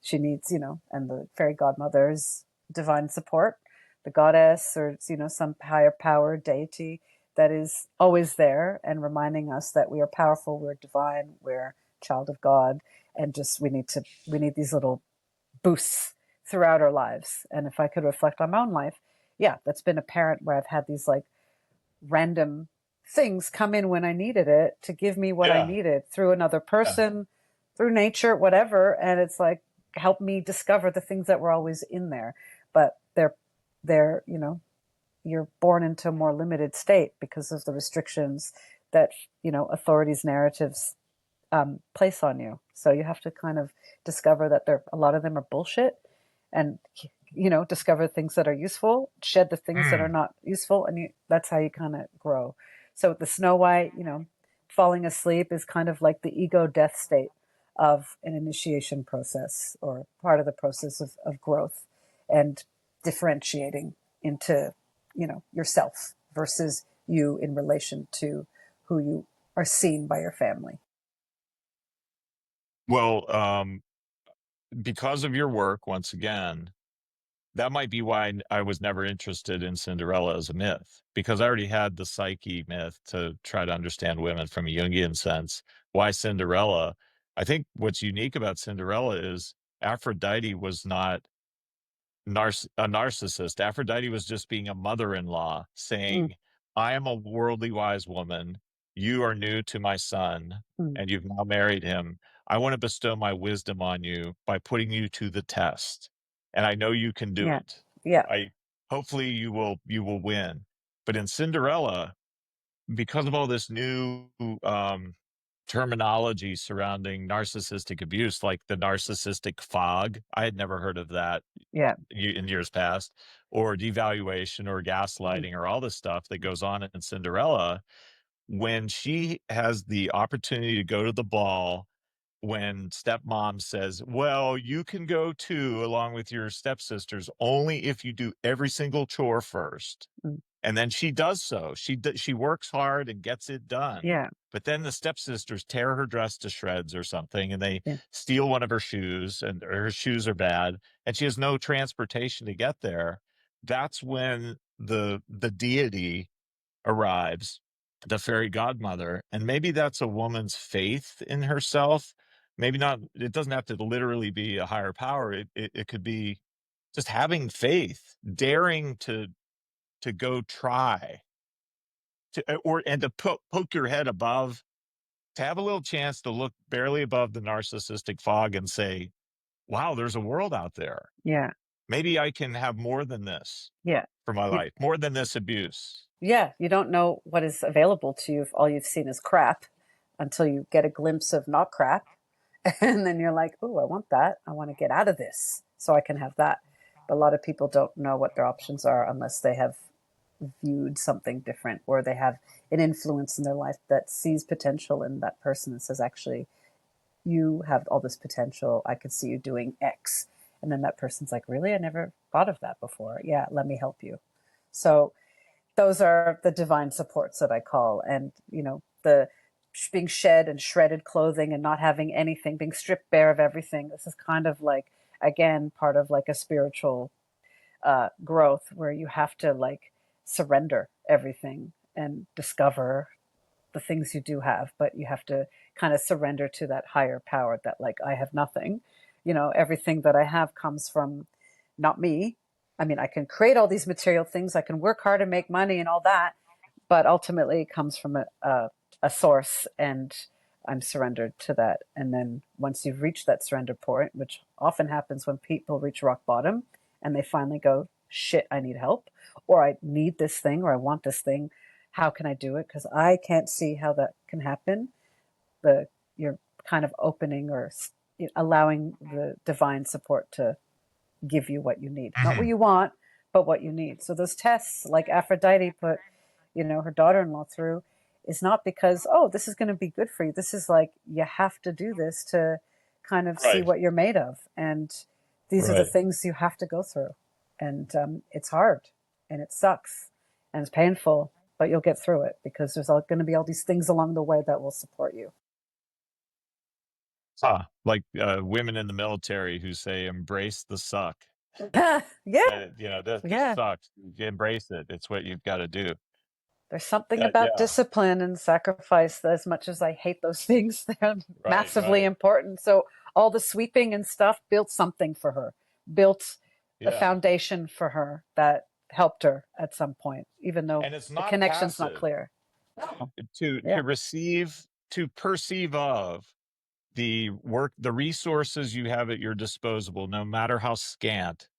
she needs, and the fairy godmother's divine support, the goddess or, some higher power deity that is always there and reminding us that we are powerful, we're divine, we're child of God. And just we need these little boosts throughout our lives. And if I could reflect on my own life, yeah, that's been apparent where I've had these like random things come in when I needed it to give me what I Yeah, needed through another yeah. person, through nature, whatever. And it's like helped me discover the things that were always in there. But they're, you're born into a more limited state because of the restrictions that, authorities' narratives place on you. So you have to kind of discover that a lot of them are bullshit, and discover things that are useful, shed the things that are Mm. not useful, and that's how you kind of grow. So with the Snow White, falling asleep is kind of like the ego death state of an initiation process or part of the process of growth and differentiating into yourself versus you in relation to who you are seen by your family. Well, because of your work, once again, that might be why I was never interested in Cinderella as a myth, because I already had the Psyche myth to try to understand women from a Jungian sense. Why Cinderella? I think what's unique about Cinderella is Aphrodite was not a narcissist. Aphrodite was just being a mother-in-law Mm, saying, I am a worldly wise woman. You are new to my son, mm. and you've now married him. I want to bestow my wisdom on you by putting you to the test. And I know you can do Yeah. it. Yeah. I hopefully you will win. But in Cinderella, because of all this new terminology surrounding narcissistic abuse, like the narcissistic fog, I had never heard of that Yeah. in years past, or devaluation or Mm, gaslighting or all this stuff that goes on in Cinderella. when she has the opportunity to go to the ball, when stepmom says, well, you can go too, along with your stepsisters, only if you do every single chore first. Mm. And then she does so. She works hard and gets it done. Yeah. But then the stepsisters tear her dress to shreds or something, and they Yeah. steal one of her shoes, and her shoes are bad, and she has no transportation to get there. That's when the deity arrives, the fairy godmother, and maybe that's a woman's faith in herself. Maybe not. It doesn't have to literally be a higher power. It could be just having faith, daring to go try to and to poke your head above, to have a little chance to look barely above the narcissistic fog and say, wow, there's a world out there. Yeah. Maybe I can have more than this Yeah. for my You, life, more than this abuse. yeah. You don't know what is available to you if all you've seen is crap until you get a glimpse of not crap. And then you're like, oh, I want that. I want to get out of this so I can have that. But a lot of people don't know what their options are unless they have viewed something different, or they have an influence in their life that sees potential in that person and says, actually, you have all this potential. I could see you doing X. And then that person's like, really? I never thought of that before. Yeah, let me help you. So those are the divine supports that I call. And, the being shed and shredded clothing and not having anything, being stripped bare of everything. This is kind of like, again, part of like a spiritual growth where you have to like surrender everything and discover the things you do have, but you have to kind of surrender to that higher power that, like, I have nothing. Everything that I have comes from not me. I mean, I can create all these material things, I can work hard and make money and all that, but ultimately it comes from a source, and I'm surrendered to that. And then once you've reached that surrender point, which often happens when people reach rock bottom and they finally go, shit, I need help, or I need this thing, or I want this thing. How can I do it? Because I can't see how that can happen. You're kind of opening or allowing the divine support to give you what you need, not what Mhm. you want, but what you need. So those tests, like Aphrodite put, her daughter-in-law through, is not because, oh, this is going to be good for you. This is like, you have to do this to kind of see Right, what you're made of. And these are the right. things you have to go through. And it's hard and it sucks and it's painful, but you'll get through it because there's going to be all these things along the way that will support you. Like women in the military who say, embrace the suck. Yeah. This Yeah. sucks. You embrace it. It's what you've got to do. There's something about Yeah. discipline and sacrifice that, as much as I hate those things, they're Right, massively right. important. So all the sweeping and stuff built something for her, built a Yeah. foundation for her that helped her at some point, even though And it's the not connection's not passive clear. Oh, to yeah. receive, to perceive of the work, the resources you have at your disposal, no matter how scant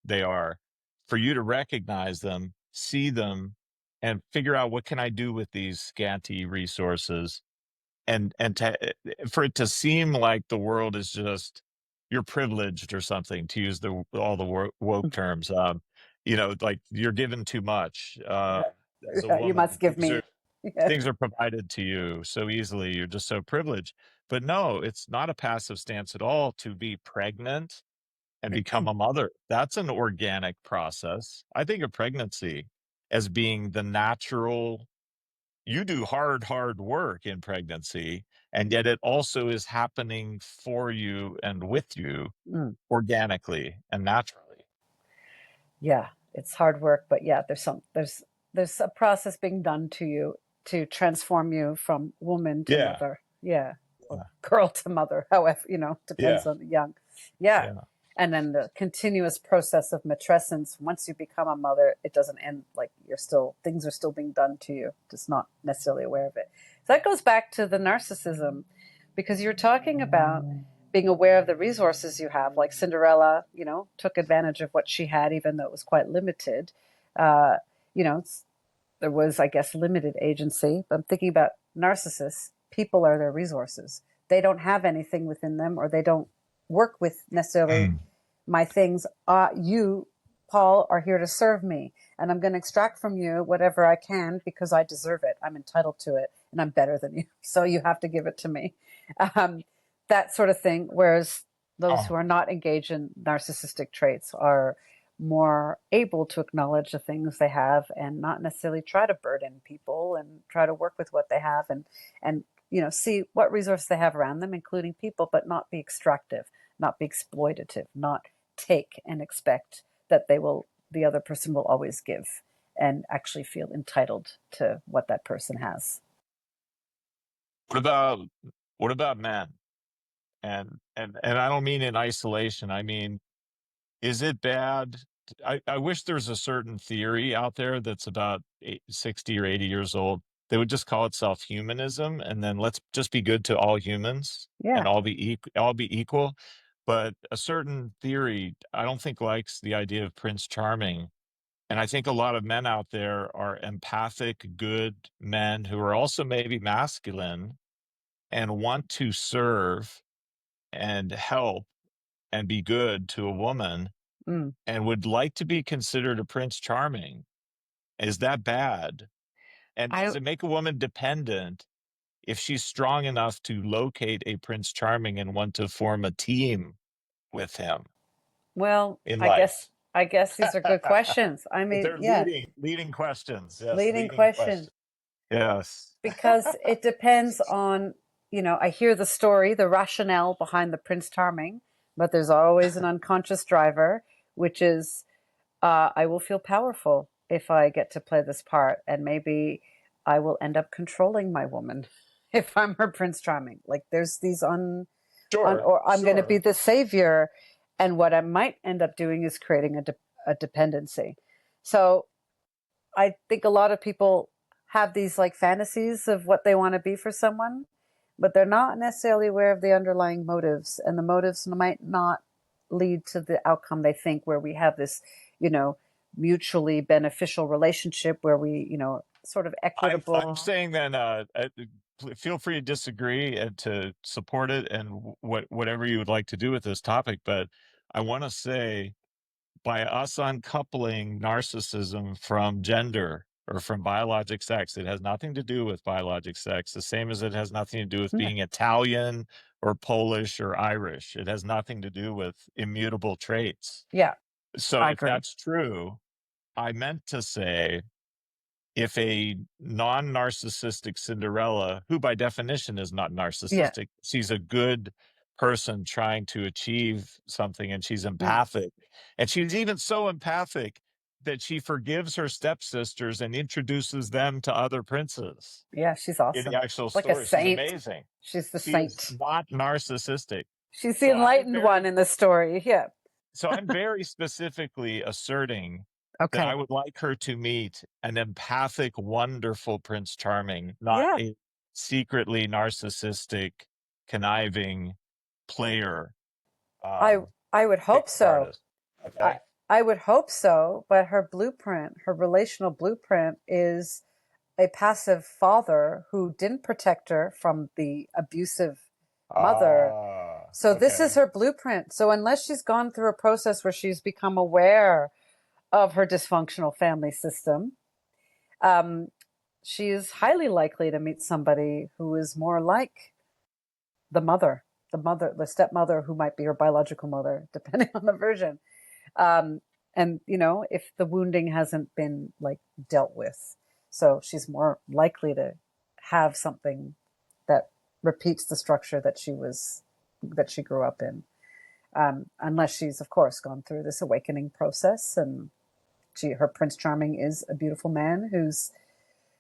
they are, for you to recognize them, see them, and figure out, what can I do with these scanty resources, and for it to seem like the world is just, you're privileged or something, to use all the woke terms. Like you're given too much as a You woman. must give me. Yeah. Things are provided to you so easily. You're just so privileged. But no, it's not a passive stance at all to be pregnant and become a mother. That's an organic process. I think of pregnancy as being the natural. You do hard work in pregnancy, and yet it also is happening for you and with you Mm. organically and naturally. Yeah, it's hard work, but yeah, there's a process being done to you to transform you from woman to Yeah. mother. Yeah, or Yeah. girl to mother, however, depends Yeah. on the young. Yeah. Yeah. And then the continuous process of matrescence, once you become a mother, it doesn't end. Like, things are still being done to you, just not necessarily aware of it. So that goes back to the narcissism, because you're talking about being aware of the resources you have. Like Cinderella, took advantage of what she had, even though it was quite limited. Uh, you know, there was, I guess, limited agency. But I'm thinking about narcissists. People are their resources. They don't have anything within them, or they don't work with necessarily Mm. my things. You, Paul, are here to serve me. and I'm going to extract from you whatever I can because I deserve it. I'm entitled to it, and I'm better than you. So you have to give it to me. Um, that sort of thing. Whereas those who Oh, are not engaged in narcissistic traits are more able to acknowledge the things they have and not necessarily try to burden people and try to work with what they have and see what resources they have around them, including people, but not be extractive, not be exploitative, not take and expect that the other person will always give and actually feel entitled to what that person has. what about what about men? And I don't mean in isolation. I mean, is it bad? I wish there's a certain theory out there that's about 60 or 80 years old. They would just call itself humanism, and then let's just be good to all humans and Yeah. all be equal. But a certain theory, I don't think likes the idea of Prince Charming. And I think a lot of men out there are empathic, good men who are also maybe masculine and want to serve and help and be good to a woman Mm. and would like to be considered a Prince Charming. Is that bad? And I does it make a woman dependent if she's strong enough to locate a Prince Charming and want to form a team with him Well, in I life? guess I guess these are good questions. I mean, They're yeah, leading questions. Yes, leading leading question questions. Yes. because it depends on, I hear the story, the rationale behind the Prince Charming, but there's always an unconscious driver, which is I will feel powerful if I get to play this part, and maybe I will end up controlling my woman if I'm her Prince Charming. Like there's these Sure, or I'm going to be sure. the savior, and what I might end up doing is creating a dependency. So I think a lot of people have these like fantasies of what they want to be for someone, but they're not necessarily aware of the underlying motives, and the motives might not lead to the outcome they think, where we have this, you know, mutually beneficial relationship where we, sort of I'm equitable. saying then feel free to disagree and to support it and whatever you would like to do with this topic, but I want to say by us uncoupling narcissism from gender or from biologic sex, it has nothing to do with biologic sex, the same as it has nothing to do with Yeah, being Italian or Polish or Irish. It has nothing to do with immutable traits. yeah, So I if agree. that's true, I meant to say if a non-narcissistic Cinderella, who by definition is not Yeah, narcissistic, she's a good person trying to achieve something and she's mm, empathic. And she's even so empathic that she forgives her stepsisters and introduces them to other princes yeah, she's in awesome, the actual like a story. She's saint. amazing. She's the She is saint. not narcissistic. She's the So I'm enlightened one very in the story. Yeah. so I'm very specifically asserting that I Okay. would like her to meet an empathic, wonderful Prince Charming, not Yeah. a secretly narcissistic, conniving player, I um, I would hope pickup so. artist. I Okay. I would hope so, but her blueprint, her relational blueprint is a passive father who didn't protect her from the abusive mother. So this is Okay. her blueprint. So unless she's gone through a process where she's become aware of her dysfunctional family system, um, she is highly likely to meet somebody who is more like the stepmother who might be her biological mother, depending on the version. Um, and if the wounding hasn't been like dealt with, so she's more likely to have something that repeats the structure that she grew up in, unless she's of course gone through this awakening process, and her Prince Charming is a beautiful man who's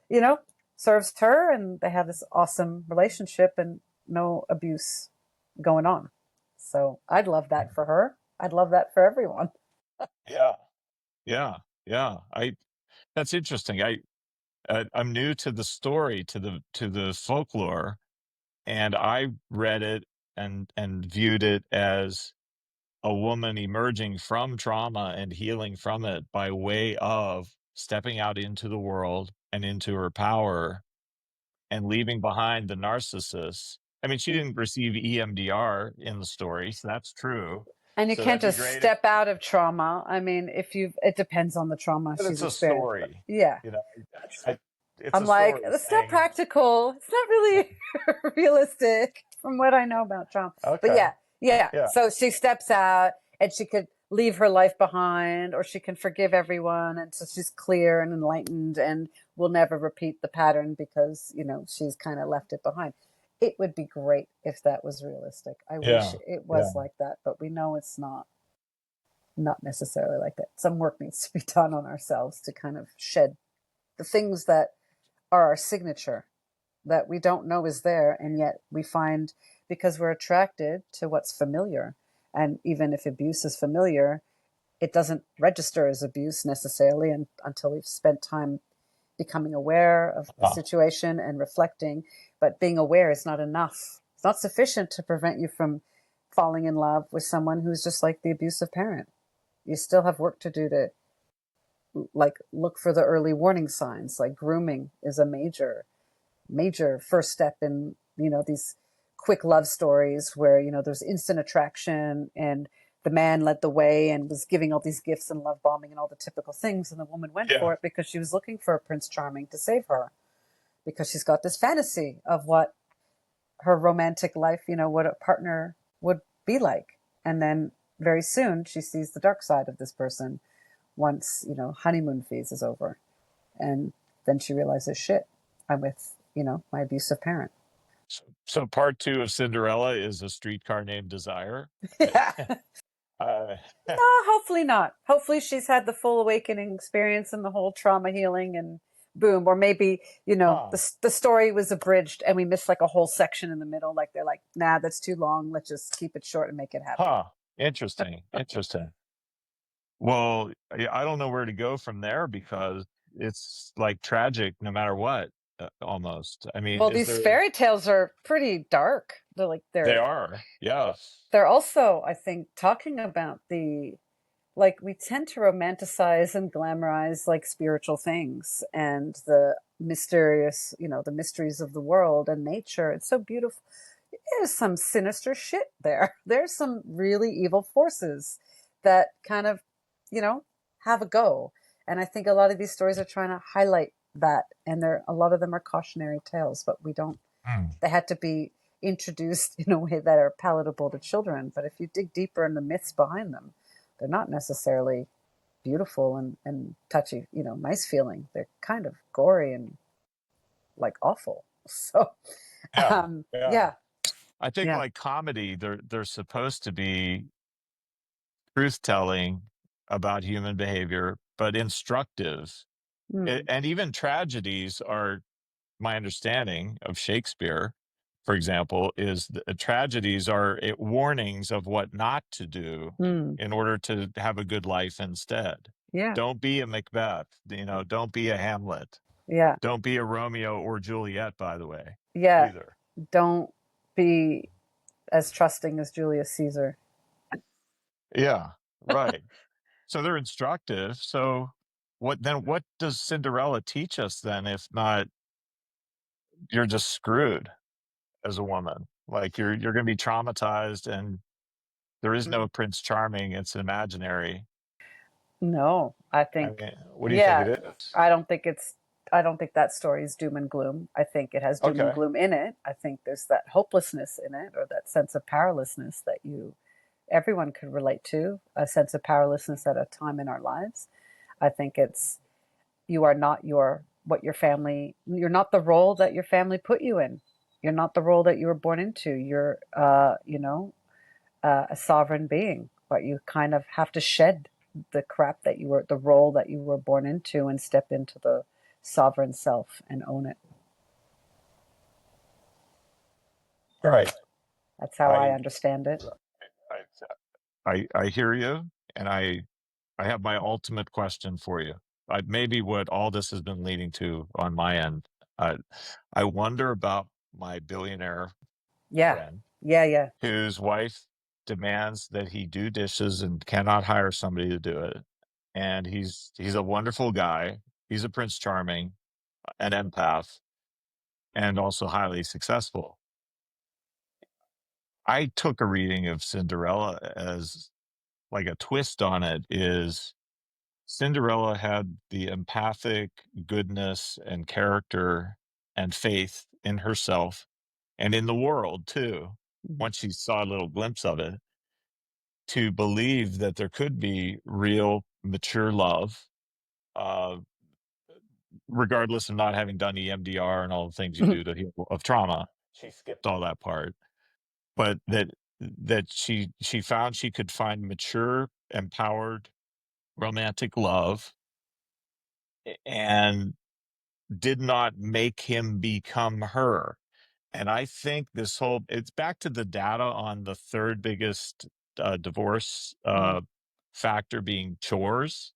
you know serves her, and they have this awesome relationship and no abuse going on. So I'd love that for her. I'd love that for everyone. Yeah. Yeah. Yeah. That's interesting. I'm new to the story, to the folklore, and I read it and viewed it as a woman emerging from trauma and healing from it by way of stepping out into the world and into her power and leaving behind the narcissist. I mean, she didn't receive EMDR in the story, so that's true. And you So can't that'd be just great if, step out of trauma. I mean, if you, it depends on the trauma but she's it's a experienced. But story. yeah, You know, it's I'm a like, story it's not saying, practical. It's not yeah, really realistic from what I know about trauma. But okay, yeah, yeah. yeah, So she steps out and she could leave her life behind, or she can forgive everyone. And so she's clear and enlightened and will never repeat the pattern because, she's kind of left it behind. It would be great if that was realistic. I wish yeah, it yeah. was like that, but we know it's not necessarily like that. Some work needs to be done on ourselves to kind of shed the things that are our signature that we don't know is there, and yet we find because we're attracted to what's familiar. And even if abuse is familiar, it doesn't register as abuse necessarily until we've spent time becoming aware of the Huh. situation and reflecting. But being aware is not enough. It's not sufficient to prevent you from falling in love with someone who's just like the abusive parent. You still have work to do to like look for the early warning signs. Like grooming is a major first step in these quick love stories where there's instant attraction, and the man led the way and was giving all these gifts and love bombing and all the typical things, and the woman went Yeah. for it because she was looking for a Prince Charming to save her, because she's got this fantasy of what her romantic life, what a partner would be like. And then very soon she sees the dark side of this person once honeymoon phase is over, and then she realizes, shit, I'm with my abusive parent. So part two of Cinderella is a streetcar named Desire. Yeah. uh, No, hopefully not. Hopefully she's had the full awakening experience and the whole trauma healing, and boom. Or maybe, huh, the story was abridged and we missed like a whole section in the middle. Like they're like, nah, that's too long. Let's just keep it short and make it happy. huh. Interesting, interesting. Well, I don't know where to go from there because it's like tragic no matter what, almost. I mean, Well, is these there, fairy tales are pretty dark. They're like, they they're, are, yeah. they're also, I think, talking about like we tend to romanticize and glamorize like spiritual things and the mysterious, the mysteries of the world and nature. It's so beautiful. There's some sinister shit there. There's some really evil forces that kind of, you know, have a go. And I think a lot of these stories are trying to highlight that. And a lot of them are cautionary tales, but we don't, Hmm. they had to be introduced in a way that are palatable to children. But if you dig deeper in the myths behind them, they're not necessarily beautiful and touchy, nice feeling. They're kind of gory and like awful. So, Yeah, yeah. yeah, I think yeah. like comedy, they're supposed to be truth telling about human behavior, but instructive. Mm, And even tragedies are, my understanding of Shakespeare, for example, is tragedies are warnings of what not to do mm, in order to have a good life instead. yeah, Don't be a Macbeth, don't be a Hamlet. yeah, Don't be a Romeo or Juliet, by the way, yeah. either. Don't be as trusting as Julius Caesar. Yeah, right. So they're instructive. So what does Cinderella teach us then, if not you're just screwed as a woman? Like you're going to be traumatized, and there is no Prince Charming, it's imaginary. No, I I think, mean, what do you think it yeah, is? I don't think it's, I don't think that story is doom and gloom. I think it has doom and Okay. gloom in it. I think there's that hopelessness in it, or that sense of powerlessness that everyone could relate to, a sense of powerlessness at a time in our lives. I think it's, you are not what your family, you're not the role that your family put you in. You're not the role that you were born into. You're, a sovereign being, but you kind of have to shed the role that you were born into, and step into the sovereign self and own it. Right. That's how I I understand it. I hear you, and I have my ultimate question for you. Maybe what all this has been leading to on my end. Uh, I wonder about my billionaire Yeah, friend yeah, yeah. whose wife demands that he do dishes and cannot hire somebody to do it. And he's a wonderful guy. He's a Prince Charming, an empath, and also highly successful. I took a reading of Cinderella as like a twist on it is Cinderella had the empathic goodness and character and faith in herself and in the world too, Mhm. once she saw a little glimpse of it, to believe that there could be real mature love, uh, regardless of not having done EMDR and all the things you do to heal of trauma. She skipped all that part, but that she found she could find mature, empowered, romantic love, and did not make him become her. And I think this whole it's back to the data on the third biggest divorce Mm, factor being chores.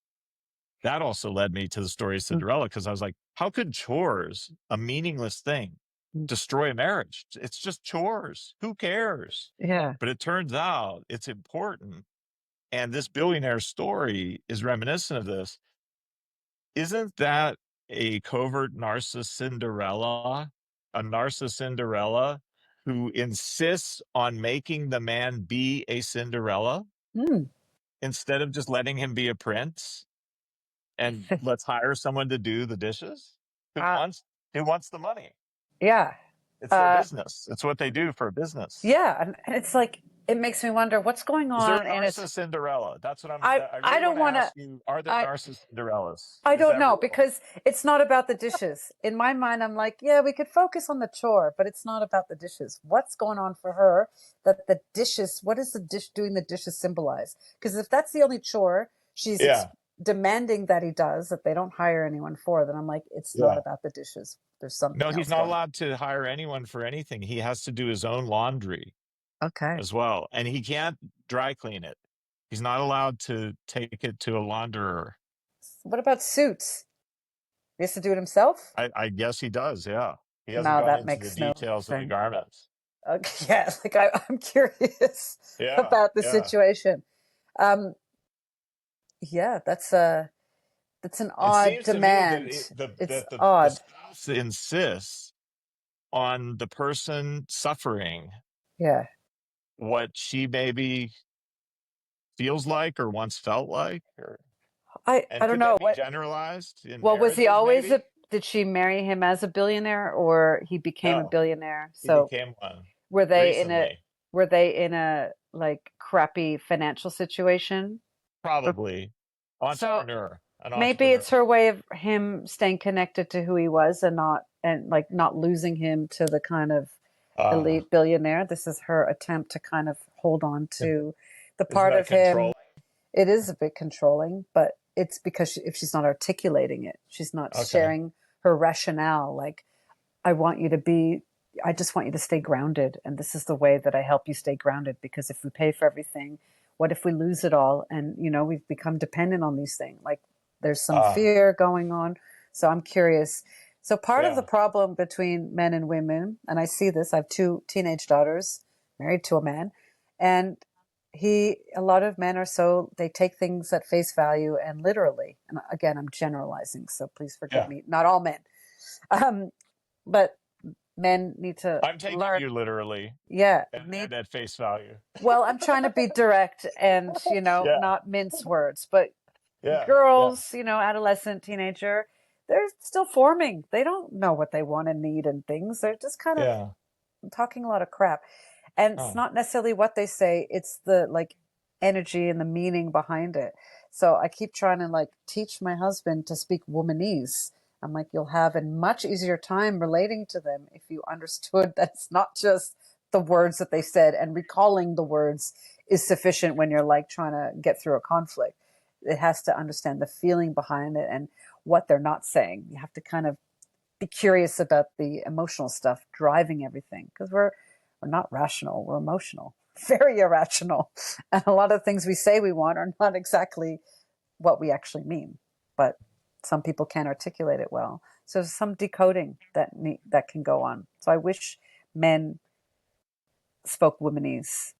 That also led me to the story of mm, Cinderella, because I was like, how could chores, a meaningless thing, mm. destroy a marriage? It's just chores. Who cares? Yeah. But it turns out it's important. And this billionaire story is reminiscent of this. Isn't that a covert narcissist Cinderella? A narcissist Cinderella who insists on making the man be a Cinderella Mm. instead of just letting him be a prince, and let's hire someone to do the dishes? Who Uh, wants who wants the money? yeah. It's their Uh, business. It's what they do for a business. yeah. And it's like, it makes me wonder what's going Is there a on. And it's, narcissist Cinderella? That's what I I really don't want to want to, ask you. Are there I, narcissist Cinderellas? I Is don't that know real? because it's not about the dishes. In my mind, I'm like, yeah, we could focus on the chore, but it's not about the dishes. What's going on for her that the dishes, what does the dish doing the dishes symbolize? Because if that's the only chore she's Yeah. demanding that he does, that they don't hire anyone for, then I'm like, it's not Yeah. about the dishes. There's No, something he's else not going on. allowed to hire anyone for anything. He has to do his own laundry Okay. as well. And he can't dry clean it. He's not allowed to take it to a launderer. What about suits? He has to do it himself? I guess he does, yeah. He hasn't No, gone that into the makes no details of the sense. garments. Okay, yeah, like I'm curious Yeah, about the yeah. situation. Um, yeah, that's an It odd seems to me that demand. It's the odd. spouse insists on the person suffering Yeah. what she maybe feels like or once felt like. I And don't could know. that be generalized in Well, was he marriages, always maybe? a did she marry him as a billionaire or he became a No, billionaire? he So became one were they in a recently. were they in a like crappy financial situation? Or- Probably So entrepreneur, an maybe entrepreneur. it's her way of him staying connected to who he was and not losing him to the kind of Uh, elite billionaire. This is her attempt to kind of hold on to the isn't part that of him. controlling? It is a bit controlling, but it's because if she's not articulating it, she's not Okay. sharing her rationale. Like, I want you to be, I just want you to stay grounded. And this is the way that I help you stay grounded. Because if we pay for everything, what if we lose it all? And, we've become dependent on these things. Like, there's some Uh, fear going on. So I'm curious. So part of the yeah. problem between men and women, and I see this, I have two teenage daughters married to a man, and a lot of men are so, they take things at face value and literally, and again, I'm generalizing, so please forgive Yeah. me, not all men. Um, but men need to I'm taking learn. you literally Yeah, and at face value. well, I'm trying to be direct and, Yeah. not mince words, but Yeah. Yeah. girls, adolescent, teenager, they're still forming. They don't know what they want and need and things. They're just kind of Yeah. talking a lot of crap. And it's Huh. not necessarily what they say, it's the like energy and the meaning behind it. So I keep trying to like teach my husband to speak womanese. I'm like, you'll have a much easier time relating to them if you understood that it's not just the words that they said, and recalling the words is sufficient when you're like trying to get through a conflict. It has to understand the feeling behind it and what they're not saying. You have to kind of be curious about the emotional stuff driving everything, because we're not rational, we're emotional, very irrational, and a lot of things we say we want are not exactly what we actually mean, but some people can't articulate it well, so there's some decoding that can go on. So I wish men spoke womanese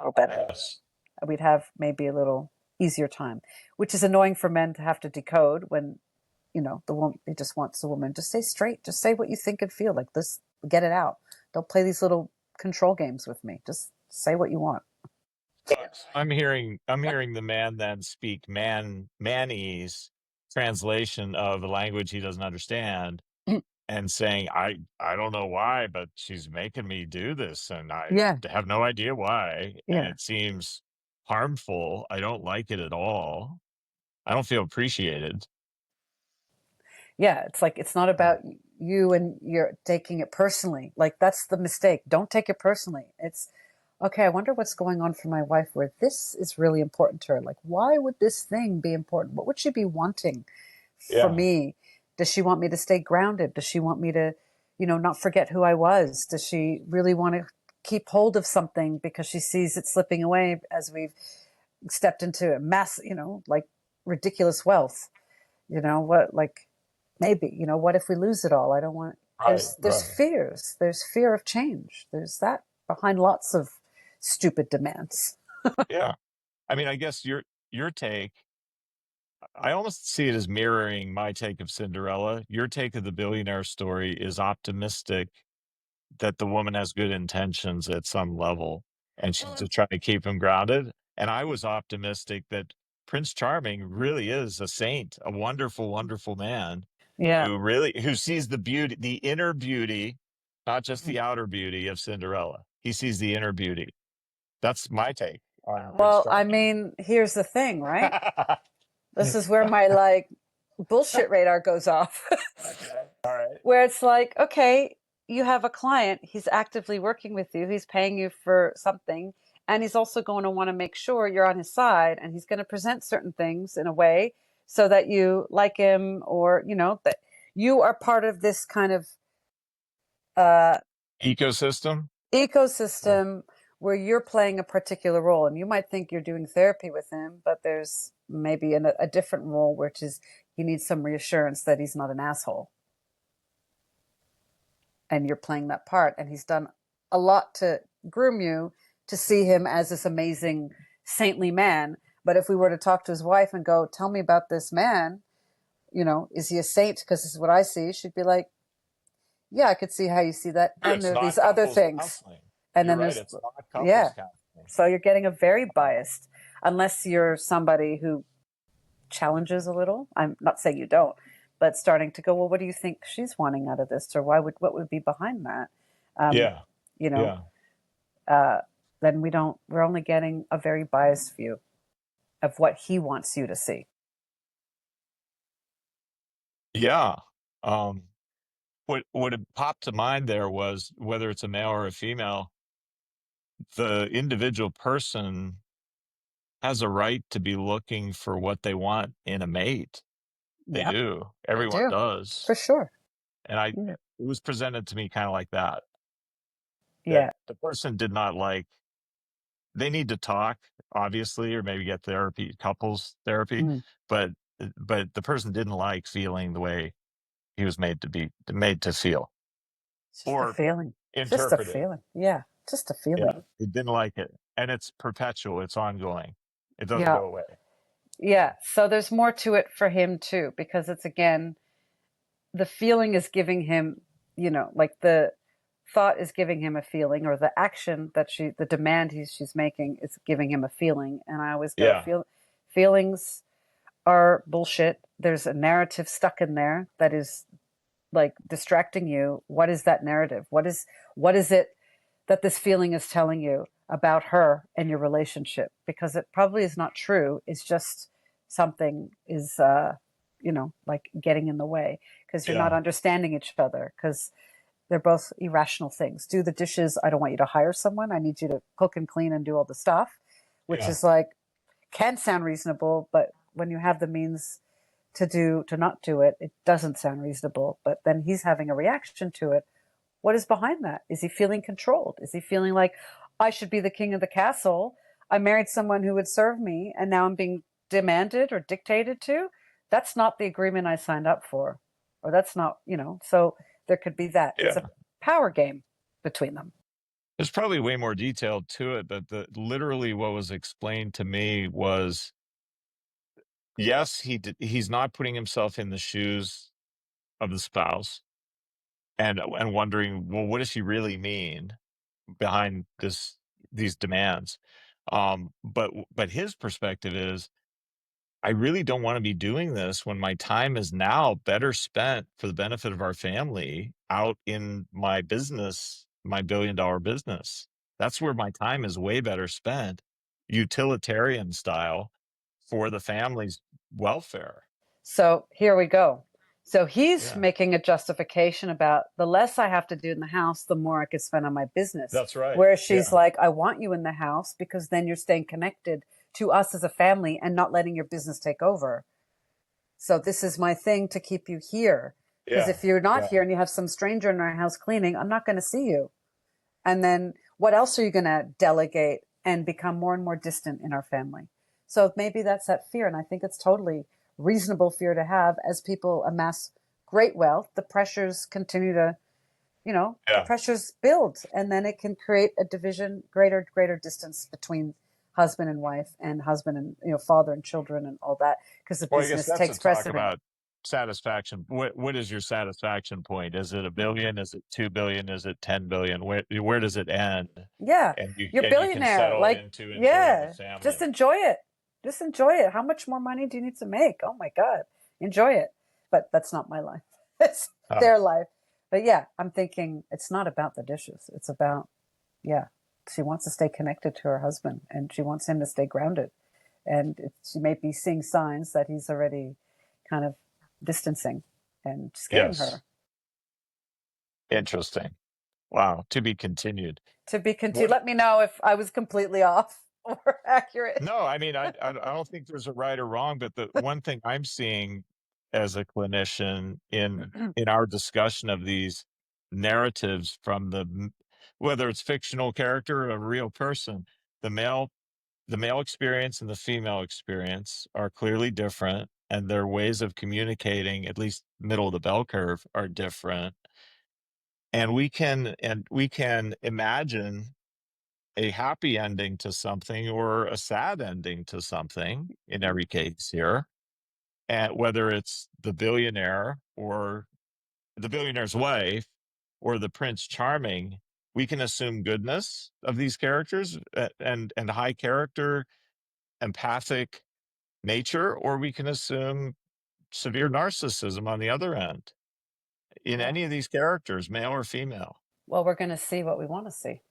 or better. Yes. We'd have maybe a little easier time, which is annoying for men to have to decode when the woman, he just wants the woman to stay straight, just say what you think and feel, like this, get it out, don't play these little control games with me, just say what you want. I'm hearing the man then speak manese translation of a language he doesn't understand and saying, I don't know why, but she's making me do this and I Yeah, have no idea why. And yeah, it seems harmful. I don't like it at all. I don't feel appreciated. yeah. It's like it's not about you and you're taking it personally. Like that's the mistake. Don't take it personally. It's okay. I wonder what's going on for my wife where this is really important to her. Like, why would this thing be important? What would she be wanting for Yeah. me? Does she want me to stay grounded? Does she want me to, not forget who I was? Does she really want to keep hold of something because she sees it slipping away as we've stepped into a mass, like ridiculous wealth? What, like maybe, what if we lose it all? I don't want, Right, there's right. fears, there's fear of change. There's that behind lots of stupid demands. Yeah. I mean, I guess your take, I almost see it as mirroring my take of Cinderella. Your take of the billionaire story is optimistic that the woman has good intentions at some level and she's just trying to keep him grounded. And I was optimistic that Prince Charming really is a saint, a wonderful, wonderful man Yeah. who sees the beauty, the inner beauty, not just the outer beauty of Cinderella. He sees the inner beauty. That's my take on Prince Well, I Charming. mean, here's the thing, right? This is where my like bullshit radar goes off. Okay. All right. Where it's like, okay, you have a client, he's actively working with you, he's paying you for something, and he's also going to want to make sure you're on his side, and he's going to present certain things in a way so that you like him, or that you are part of this kind of uh, Ecosystem. Yeah. ecosystem where you're playing a particular role, and you might think you're doing therapy with him, but there's maybe a different role, which is you need some reassurance that he's not an asshole, and you're playing that part, and he's done a lot to groom you to see him as this amazing saintly man. But if we were to talk to his wife and go, tell me about this man, is he a saint, because this is what I see, she'd be like, yeah, I could see how you see that, Sure, and it's there are these not other couples things. counseling. And You're then right. there's, It's not yeah, couples counseling. so you're getting a very biased, unless you're somebody who challenges a little. I'm not saying you don't, but starting to go, well, what do you think she's wanting out of this, or what would be behind that? um, Yeah. you know Yeah. uh, then we're only getting a very biased view of what he wants you to see. Yeah. Um, what had popped to mind there was whether it's a male or a female, the individual person has a right to be looking for what they want in a mate. They Yep, do. they Everyone do, does. for sure. And Yeah, it was presented to me kind of like that, that yeah. the person did not like, they need to talk, obviously, or maybe get therapy, couples therapy, Mm. but the person didn't like feeling the way he was made to feel It's just a or feeling. Just a interpreted. feeling. Yeah, just a Yeah, feeling. he didn't like it, and it's perpetual. It's ongoing. It doesn't Yeah, go away. yeah. So there's more to it for him too, because it's again, the feeling is giving him, like the thought is giving him a feeling, or the action that the demand she's making is giving him a feeling. And I always go, Yeah, feelings are bullshit. There's a narrative stuck in there that is like distracting you. What is that narrative? What is it that this feeling is telling you about her and your relationship? Because it probably is not true. It's just something is like getting in the way, because you're not yeah, understanding each other, because they're both irrational things. Do the dishes. I don't want you to hire someone. I need you to cook and clean and do all the stuff, which yeah, is like, can sound reasonable, but when you have the means to not do it, it doesn't sound reasonable. But then he's having a reaction to it. What is behind that? Is he feeling controlled? Is he feeling like, I should be the king of the castle? I married someone who would serve me, and now I'm being demanded or dictated to? That's not the agreement I signed up for. Or that's not, so there could be that. It's a yeah. power game between them. There's probably way more detail to it, but the literally what was explained to me was, yes, he's not putting himself in the shoes of the spouse and wondering, well, what does she really mean behind these demands? But his perspective is, I really don't want to be doing this when my time is now better spent for the benefit of our family out in my business, my billion-dollar business. That's where my time is way better spent, utilitarian style, for the family's welfare. So here we go. So he's Yeah, making a justification about the less I have to do in the house, the more I could spend on my business. that's right. Whereas she's Yeah, like, I want you in the house because then you're staying connected to us as a family and not letting your business take over. So this is my thing to keep you here. Because yeah, if you're not yeah. here and you have some stranger in our house cleaning, I'm not going to see you. And then what else are you going to delegate and become more and more distant in our family? So maybe that's that fear. And I think it's totally reasonable fear to have as people amass great wealth. The pressures continue to, the Yeah. pressures build, and then it can create a division, greater distance between husband and wife and husband and, father and children and all that, because the Well, I guess business that's a takes talk precedent. about satisfaction. What is your satisfaction point? Is it a billion? Is it 2 billion? Is it 10 billion? Where does it end? Yeah, And you're you can billionaire. settle Like, into enjoying the yeah, just family. enjoy it. Just enjoy it. How much more money do you need to make? Oh my God, enjoy it. But that's not my life. It's Oh, their life. But yeah, I'm thinking it's not about the dishes. It's about, yeah, she wants to stay connected to her husband and she wants him to stay grounded. And she may be seeing signs that he's already kind of distancing and scaring yes. her. Interesting. Wow. To be continued. To be continued. What? Let me know if I was completely off or accurate. No, I mean, I don't think there's a right or wrong, but the one thing I'm seeing as a clinician in our discussion of these narratives from whether it's fictional character or a real person, the male the male experience and the female experience are clearly different, and their ways of communicating, at least middle of the bell curve, are different. And we can imagine a happy ending to something or a sad ending to something in every case here. And whether it's the billionaire or the billionaire's wife or the Prince Charming, we can assume goodness of these characters, and high character, empathic nature, or we can assume severe narcissism on the other end in Well, any of these characters, male or female. well, we're going to see what we want to see.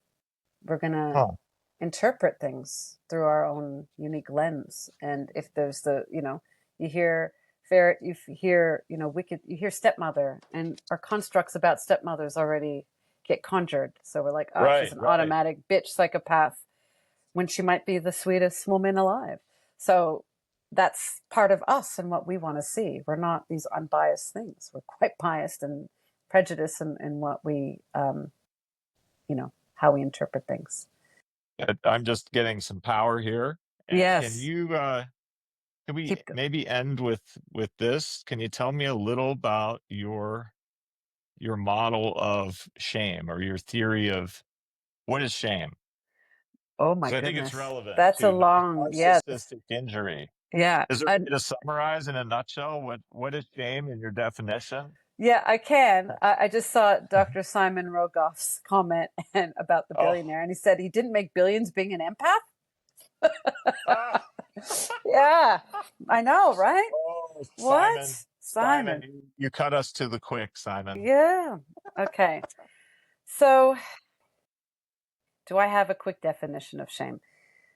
We're going to Huh. interpret things through our own unique lens. And if there's you hear ferret, you hear, wicked, you hear stepmother, and our constructs about stepmothers already get conjured. So we're like, oh, she's Right, an right. automatic bitch psychopath when she might be the sweetest woman alive. So that's part of us and what we want to see. We're not these unbiased things. We're quite biased and prejudiced in what we, how we interpret things. I'm just getting some power here. Can Yes. you can we Keep maybe end with this? Can you tell me a little about your model of shame, or your theory of what is shame? Oh my Because I think it's goodness. relevant That's a to long, yes. narcissistic injury. Yeah. Is there a way to summarize in a nutshell what is shame in your definition? Yeah, I can. I just saw Dr. Simon Rogoff's comment and about the Oh, billionaire, and he said he didn't make billions being an empath. ah, Yeah, I know, right? oh, Simon, What? Simon, Simon. you cut us to the quick, Simon. Yeah. Okay. So, do I have a quick definition of shame?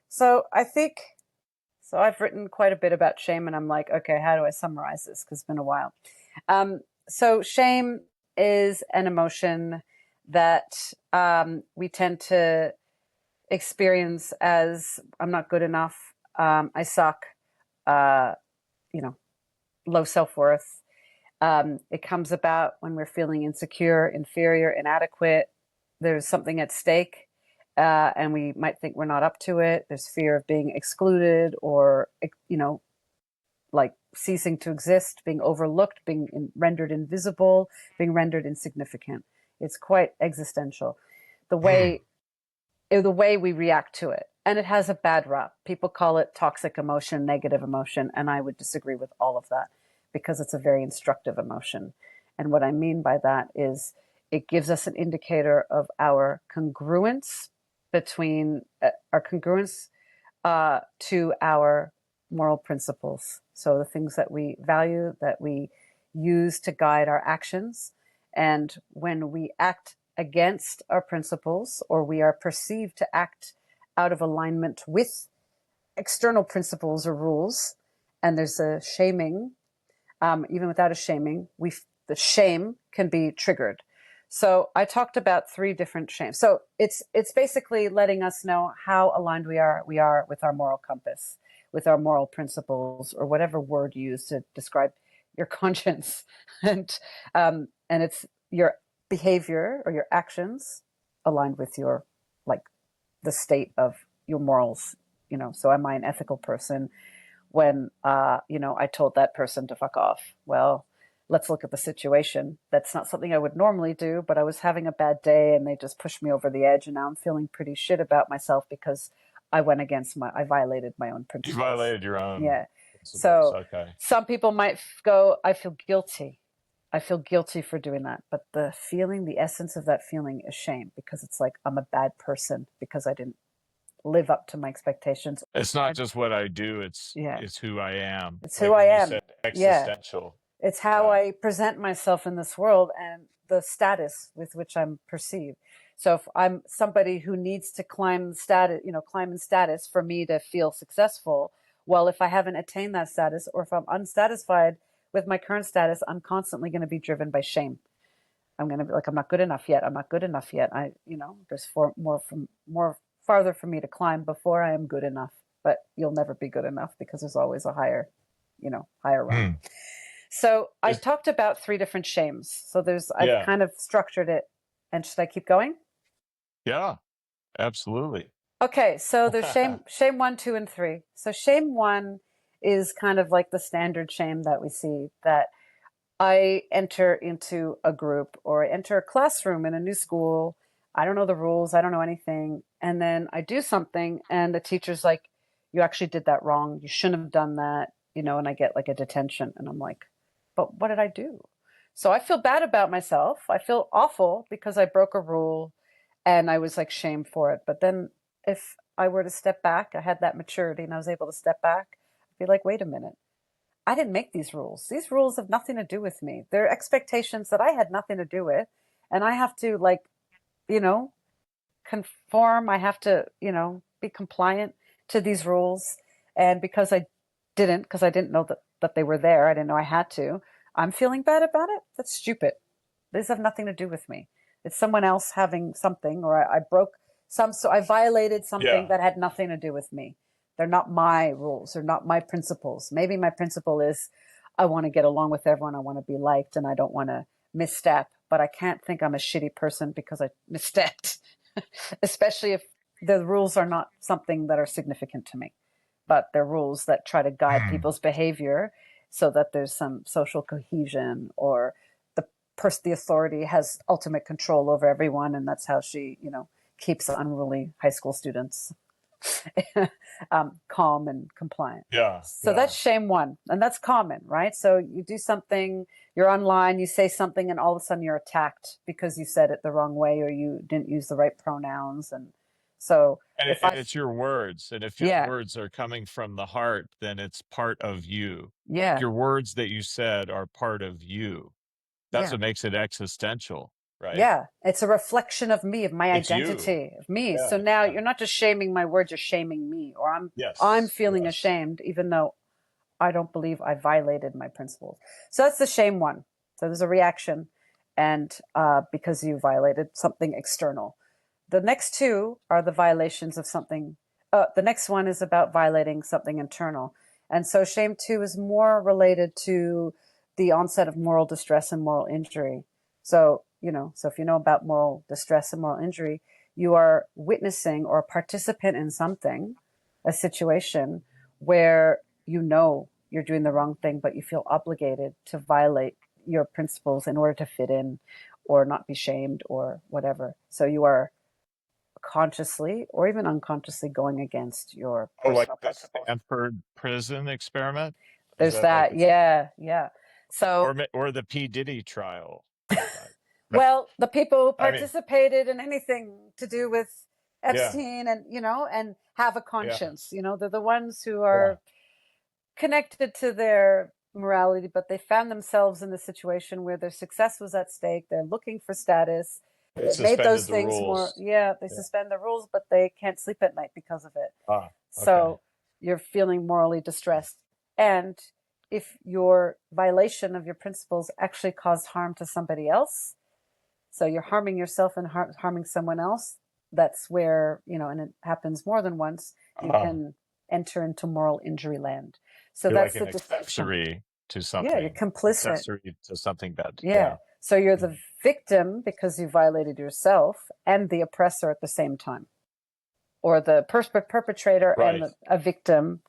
So, I think so. I've written quite a bit about shame, and I'm like, okay, how do I summarize this? Because it's been a while. So, shame is an emotion that we tend to experience as I'm not good enough, I suck, uh, you know, low self worth. It comes about when we're feeling insecure, inferior, inadequate. There's something at stake, and we might think we're not up to it. There's fear of being excluded or, like ceasing to exist, being overlooked, being rendered invisible, being rendered insignificant. It's quite existential. The Hmm. way the way we react to it. And it has a bad rap. People call it toxic emotion, negative emotion, and I would disagree with all of that because it's a very instructive emotion. And what I mean by that is it gives us an indicator of our congruence between our congruence. to our moral principles. So the things that we value, that we use to guide our actions. And when we act against our principles, or we are perceived to act out of alignment with external principles or rules, and there's a shaming, even without a shaming, the shame can be triggered. So I talked about 3 different shames. So it's basically letting us know how aligned we are with our moral compass, with our moral principles, or whatever word you use to describe your conscience, and it's your behavior or your actions aligned with your, like, the state of your morals. So am I an ethical person when I told that person to fuck off? Well, let's look at the situation. That's not something I would normally do, but I was having a bad day and they just pushed me over the edge, and now I'm feeling pretty shit about myself because I violated my own You principles. violated your own Yeah. principles. So Okay. some people might go, I feel guilty. I feel guilty for doing that. But the feeling, the essence of that feeling is shame, because it's like I'm a bad person because I didn't live up to my expectations. It's not just what I do, it's Yeah. it's who I am. It's who Like I when you am. said Yeah. existential. It's how Yeah. I present myself in this world and the status with which I'm perceived. So if I'm somebody who needs to climb in status for me to feel successful, well, if I haven't attained that status, or if I'm unsatisfied with my current status, I'm constantly going to be driven by shame. I'm going to be like, I'm not good enough yet. I'm not good enough yet. There's more farther for me to climb before I am good enough. But you'll never be good enough, because there's always a higher rung. Hmm. So I talked about 3 different shames. So I've Yeah. kind of structured it. And should I keep going? Yeah, absolutely. Okay, so there's shame 1, 2, and 3. So shame 1 is kind of like the standard shame that we see, that I enter into a group, or I enter a classroom in a new school. I don't know the rules. I don't know anything. And then I do something and the teacher's like, you actually did that wrong. You shouldn't have done that, and I get like a detention, and I'm like, but what did I do? So I feel bad about myself. I feel awful because I broke a rule and I was like shamed for it. But then if I were to step back, I had that maturity and I was able to step back, I'd be like, wait a minute. I didn't make these rules. These rules have nothing to do with me. They're expectations that I had nothing to do with. And I have to, like, you know, conform. I have to, be compliant to these rules. And because I didn't know that they were there, I didn't know I had to, I'm feeling bad about it. That's stupid. These have nothing to do with me. It's someone else having something, or I violated something Yeah. that had nothing to do with me. They're not my rules. They're not my principles. Maybe my principle is I want to get along with everyone. I want to be liked, and I don't want to misstep. But I can't think I'm a shitty person because I misstepped, especially if the rules are not something that are significant to me, but they're rules that try to guide Hmm. people's behavior so that there's some social cohesion, or the authority has ultimate control over everyone, and that's how she, keeps unruly high school students calm and compliant. Yeah. So Yeah. that's shame 1, and that's common, right? So you do something, you're online, you say something, and all of a sudden you're attacked because you said it the wrong way, or you didn't use the right pronouns. And so And it's your words. And if your yeah, words are coming from the heart, then it's part of you. Like yeah, your words that you said are part of you. That's yeah. what makes it existential, right? Yeah, it's a reflection of me, of my It's you. identity, of me. Yeah. So now Yeah. you're not just shaming my words, you're shaming me, or I'm Yes. feeling Yes. ashamed even though I don't believe I violated my principles. So that's the shame 1. So there's a reaction, and because you violated something external. The next 2 are the violations of something. The next one is about violating something internal. And so shame 2 is more related to the onset of moral distress and moral injury. So, so if you know about moral distress and moral injury, you are witnessing or a participant in something, a situation where you're doing the wrong thing, but you feel obligated to violate your principles in order to fit in or not be shamed or whatever. So you are consciously or even unconsciously going against your Oh, like personal the principles. Stanford prison experiment? Is There's that like that. Yeah. Yeah. So, or the P. Diddy trial? well, the people who I mean, participated in anything to do with Yeah. Epstein, and and have a Yeah. conscience. They're the ones who Yeah. are connected to their morality, but they found themselves in the situation where their success was at stake. They're looking for status. They It made those suspended the things more, rules. yeah, they Yeah. suspend the rules, but they can't sleep at night because of it. Ah, okay. So you're feeling morally distressed. And if your violation of your principles actually caused harm to somebody else, so you're harming yourself and harming someone else, that's where, and it happens more than once, you Ah, can enter into moral injury land. So you're like that's the an distinction. accessory to Yeah, you're something, complicit. accessory to something bad. Yeah. Yeah. So you're the Mhm. victim because you violated yourself and the oppressor at the same time, or the perpetrator Right. and a victim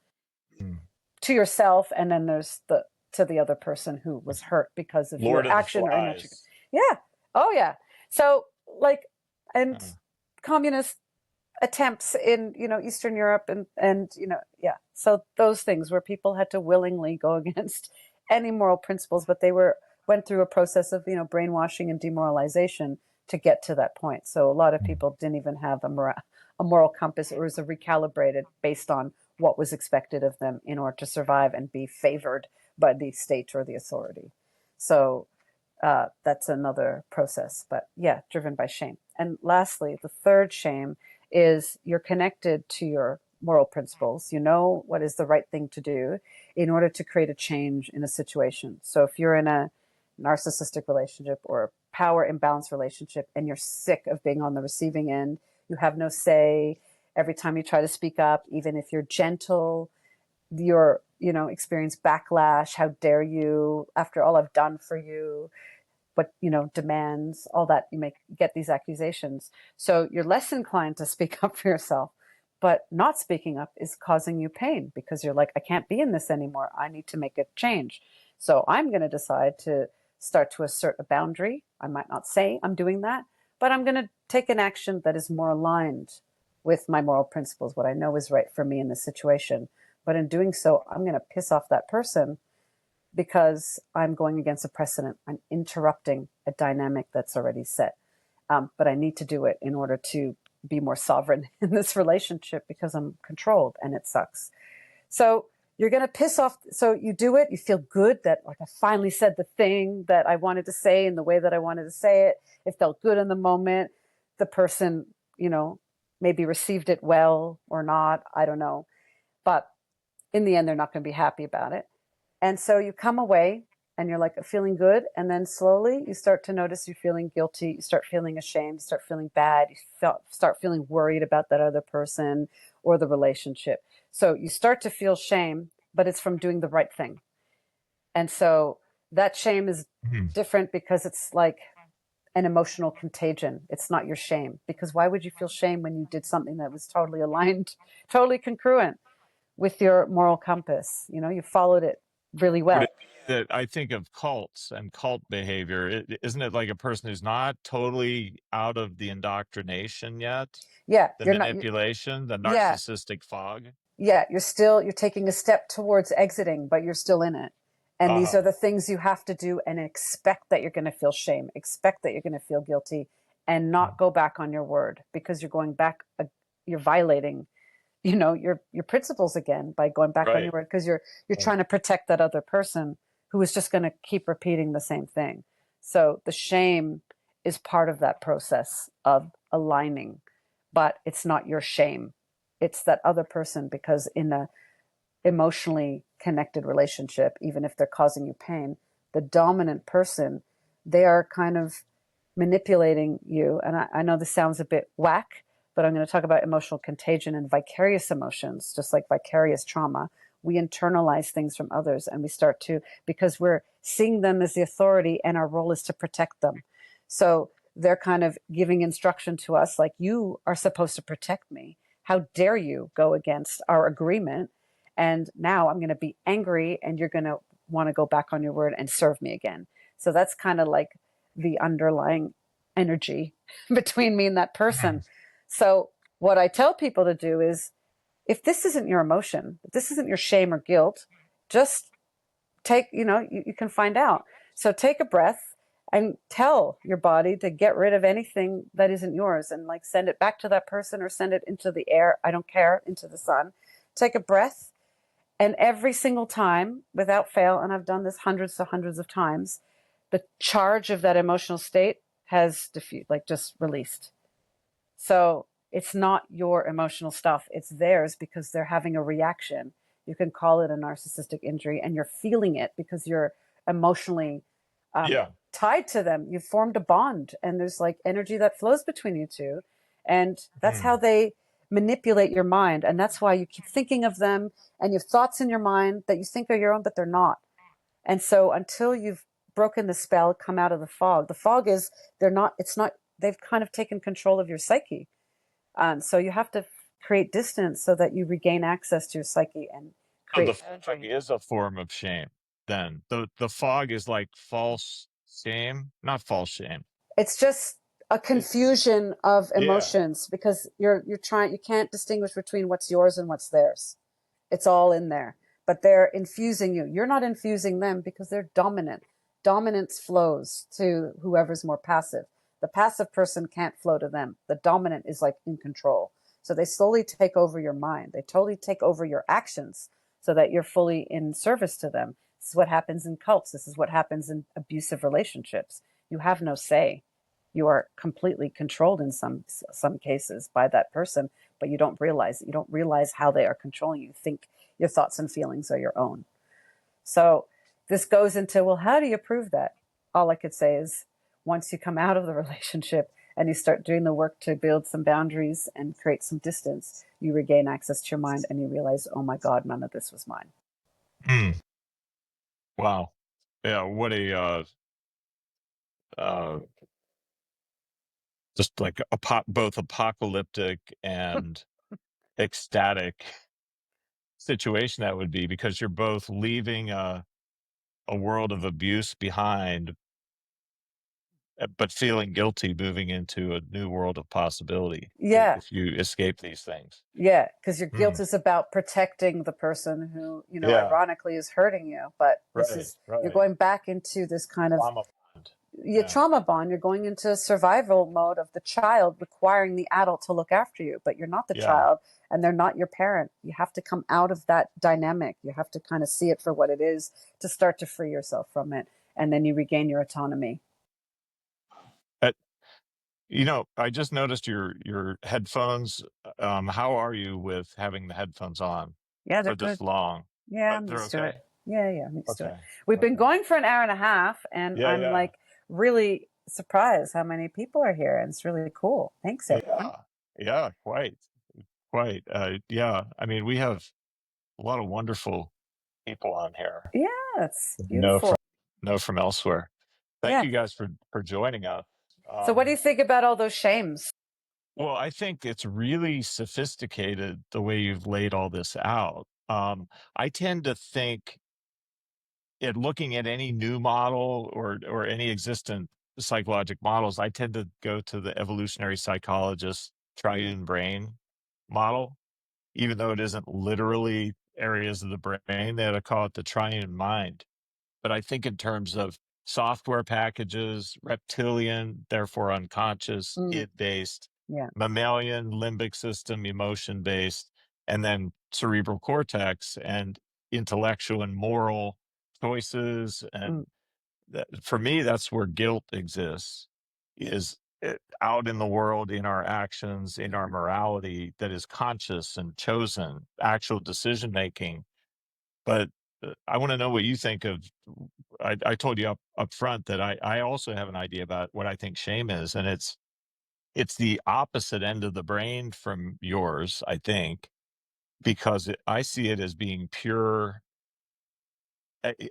Mm. to yourself. And then there's the to the other person who was hurt because of your Lord of the action or inaction. Flies. Yeah. Oh, yeah. So, like, and Uh, communist attempts in Eastern Europe, and yeah, so those things where people had to willingly go against any moral principles, but they went through a process of brainwashing and demoralization to get to that point. So a lot of people didn't even have a moral compass, or was recalibrated based on what was expected of them in order to survive and be favored by the state or the authority. So that's another process, but yeah, driven by shame. And lastly, the third shame is you're connected to your moral principles. You know what is the right thing to do in order to create a change in a situation. So if you're in a narcissistic relationship or a power imbalance relationship and you're sick of being on the receiving end, you have no say. Every time you try to speak up, even if you're gentle, you're experience backlash. How dare you, after all I've done for you, what demands, all that. You make get these accusations, so you're less inclined to speak up for yourself. But not speaking up is causing you pain because you're like, I can't be in this anymore, I need to make a change. So I'm going to decide to start to assert a boundary. I might not say I'm doing that, but I'm going to take an action that is more aligned with my moral principles, what I know is right for me in this situation. But in doing so, I'm going to piss off that person because I'm going against a precedent. I'm interrupting a dynamic that's already set. But I need to do it in order to be more sovereign in this relationship because I'm controlled and it sucks. So you're going to piss off. So you do it. You feel good that, like, I finally said the thing that I wanted to say in the way that I wanted to say it. It felt good in the moment. The person, maybe received it well or not. I don't know. But in the end, they're not going to be happy about it. And so you come away and you're like feeling good. And then slowly you start to notice you're feeling guilty. You start feeling ashamed. You start feeling bad. You start feeling worried about that other person or the relationship. So you start to feel shame, but it's from doing the right thing. And so that shame is mhm. different because it's like an emotional contagion. It's not your shame, because why would you feel shame when you did something that was totally aligned, totally congruent with your moral compass? You followed it really Would well. it be that I think of cults and cult behavior? Isn't it like a person who's not totally out of the indoctrination yet, Yeah, the you're not. manipulation, the Yeah, narcissistic fog? yeah, you're taking a step towards exiting, but you're still in it. And these Uh-huh. are the things you have to do, and expect that you're going to feel shame, expect that you're going to feel guilty, and not go back on your word, because you're going back. You're violating, your principles again by going back on your Right. word, because you're Right. trying to protect that other person who is just going to keep repeating the same thing. So the shame is part of that process of aligning, but it's not your shame. It's that other person, because in a emotionally connected relationship, even if they're causing you pain, the dominant person, they are kind of manipulating you. And I know this sounds a bit whack, but I'm going to talk about emotional contagion and vicarious emotions, just like vicarious trauma. We internalize things from others, and we start to, because we're seeing them as the authority and our role is to protect them. So they're kind of giving instruction to us like, you are supposed to protect me. How dare you go against our agreement? And now I'm going to be angry, and you're going to want to go back on your word and serve me again. So that's kind of like the underlying energy between me and that person. Mhm. So what I tell people to do is, if this isn't your emotion, if this isn't your shame or guilt, just take, you can find out. So take a breath, and tell your body to get rid of anything that isn't yours, and like send it back to that person or send it into the air. I don't care, into the sun. Take a breath. And every single time, without fail, and I've done this hundreds of times, the charge of that emotional state has diffused, like just released. So it's not your emotional stuff, it's theirs because they're having a reaction. You can call it a narcissistic injury, and you're feeling it because you're emotionally Yeah. tied to them. You've formed a bond, and there's like energy that flows between you two. And that's how they manipulate your mind. And that's why you keep thinking of them, and you have thoughts in your mind that you think are your own, but they're not. And so until you've broken the spell, come out of the fog is they're not, it's not, they've kind of taken control of your psyche. So you have to create distance so that you regain access to your psyche and So the create fog boundary. is a form of shame then. The fog is like false shame, not false shame. It's just a It, confusion of yeah. emotions because you're trying, you can't distinguish between what's yours and what's theirs. It's all in there, but they're infusing you. You're not infusing them because they're dominant. Dominance flows to whoever's more passive. The passive person can't flow to them. The dominant is like in control. So they slowly take over your mind. They totally take over your actions so that you're fully in service to them. This is what happens in cults. This is what happens in abusive relationships. You have no say. You are completely controlled in some cases by that person, but you don't realize it. You don't realize how they are controlling you. You think your thoughts and feelings are your own. So this goes into, well, how do you prove that? All I could say is once you come out of the relationship and you start doing the work to build some boundaries and create some distance, you regain access to your mind and you realize, oh my God, none of this was mine. Mm. Wow. Yeah, what a uh just like both apocalyptic and ecstatic situation that would be, because you're both leaving a world of abuse behind, but feeling guilty moving into a new world of possibility Yeah. if you escape these things. Yeah, because your guilt Mm. is about protecting the person who, Yeah, ironically is hurting you. But this right, is, you're right. going back into this kind of Trauma bond. your Yeah, trauma bond. You're going into survival mode of the child requiring the adult to look after you, but you're not the yeah. child and they're not your parent. You have to come out of that dynamic. You have to kind of see it for what it is to start to free yourself from it. And then you regain your autonomy. Uh, I just noticed your headphones. How are you with having the headphones on Yeah, they're for good. this long? Yeah, I'm They're used to it. okay? Yeah, I'm used to it. Okay. We've been Okay. going for an hour and a half, and Yeah, I'm yeah. like really surprised how many people are here, and it's really cool. Thanks, everyone. Yeah. Yeah, quite. Quite. Yeah. I mean, we have a lot of wonderful people on here. Yeah, it's Know beautiful. from know from elsewhere. Thank Yeah. you guys for joining us. So, what do Um, you think about all those shames? well, I think it's really sophisticated the way you've laid all this out. I tend to think, in looking at any new model or any existent psychologic models, I tend to go to the evolutionary psychologist triune brain model, even though it isn't literally areas of the brain. They call it the triune mind. But I think in terms of software packages, reptilian, therefore unconscious, Mm, id based, yeah. mammalian, limbic system, emotion based, and then cerebral cortex and intellectual and moral choices. Mm, And for me, that's where guilt exists, is out in the world, in our actions, in our morality that is conscious and chosen, actual decision making. But I want to know what you think of. I told you up front that I also have an idea about what I think shame is, and it's the opposite end of the brain from yours, I think, because I see it as being pure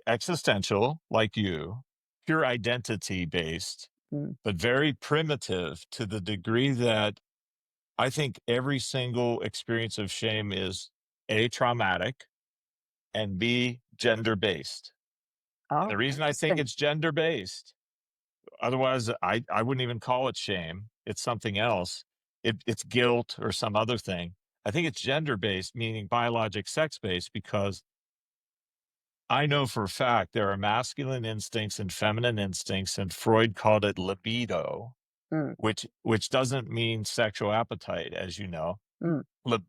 existential, like you, pure identity based, mm. but very primitive to the degree that I think every single experience of shame is A, traumatic, and B, gender based. And the Oh, reason I think interesting. it's gender based, otherwise I wouldn't even call it shame. It's something else. It's guilt or some other thing. I think it's gender based, meaning biologic sex based, because I know for a fact there are masculine instincts and feminine instincts, and Freud called it libido, Mm, which doesn't mean sexual appetite, as you know. mm,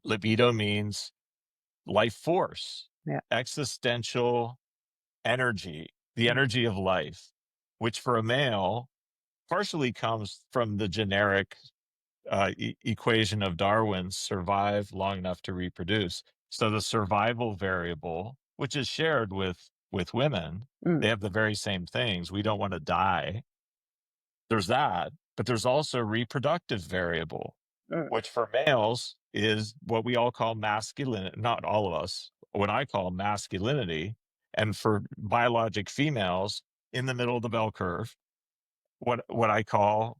Libido means life force, yeah. existential energy, the Mm, energy of life, which for a male partially comes from the generic equation of Darwin's survive long enough to reproduce. So the survival variable, which is shared with women, mm, they have the very same things. We don't want to die. There's that, but there's also reproductive variable, mm, which for males is what we all call masculinity. Not all of us, what I call masculinity, and for biologic females in the middle of the bell curve, what I call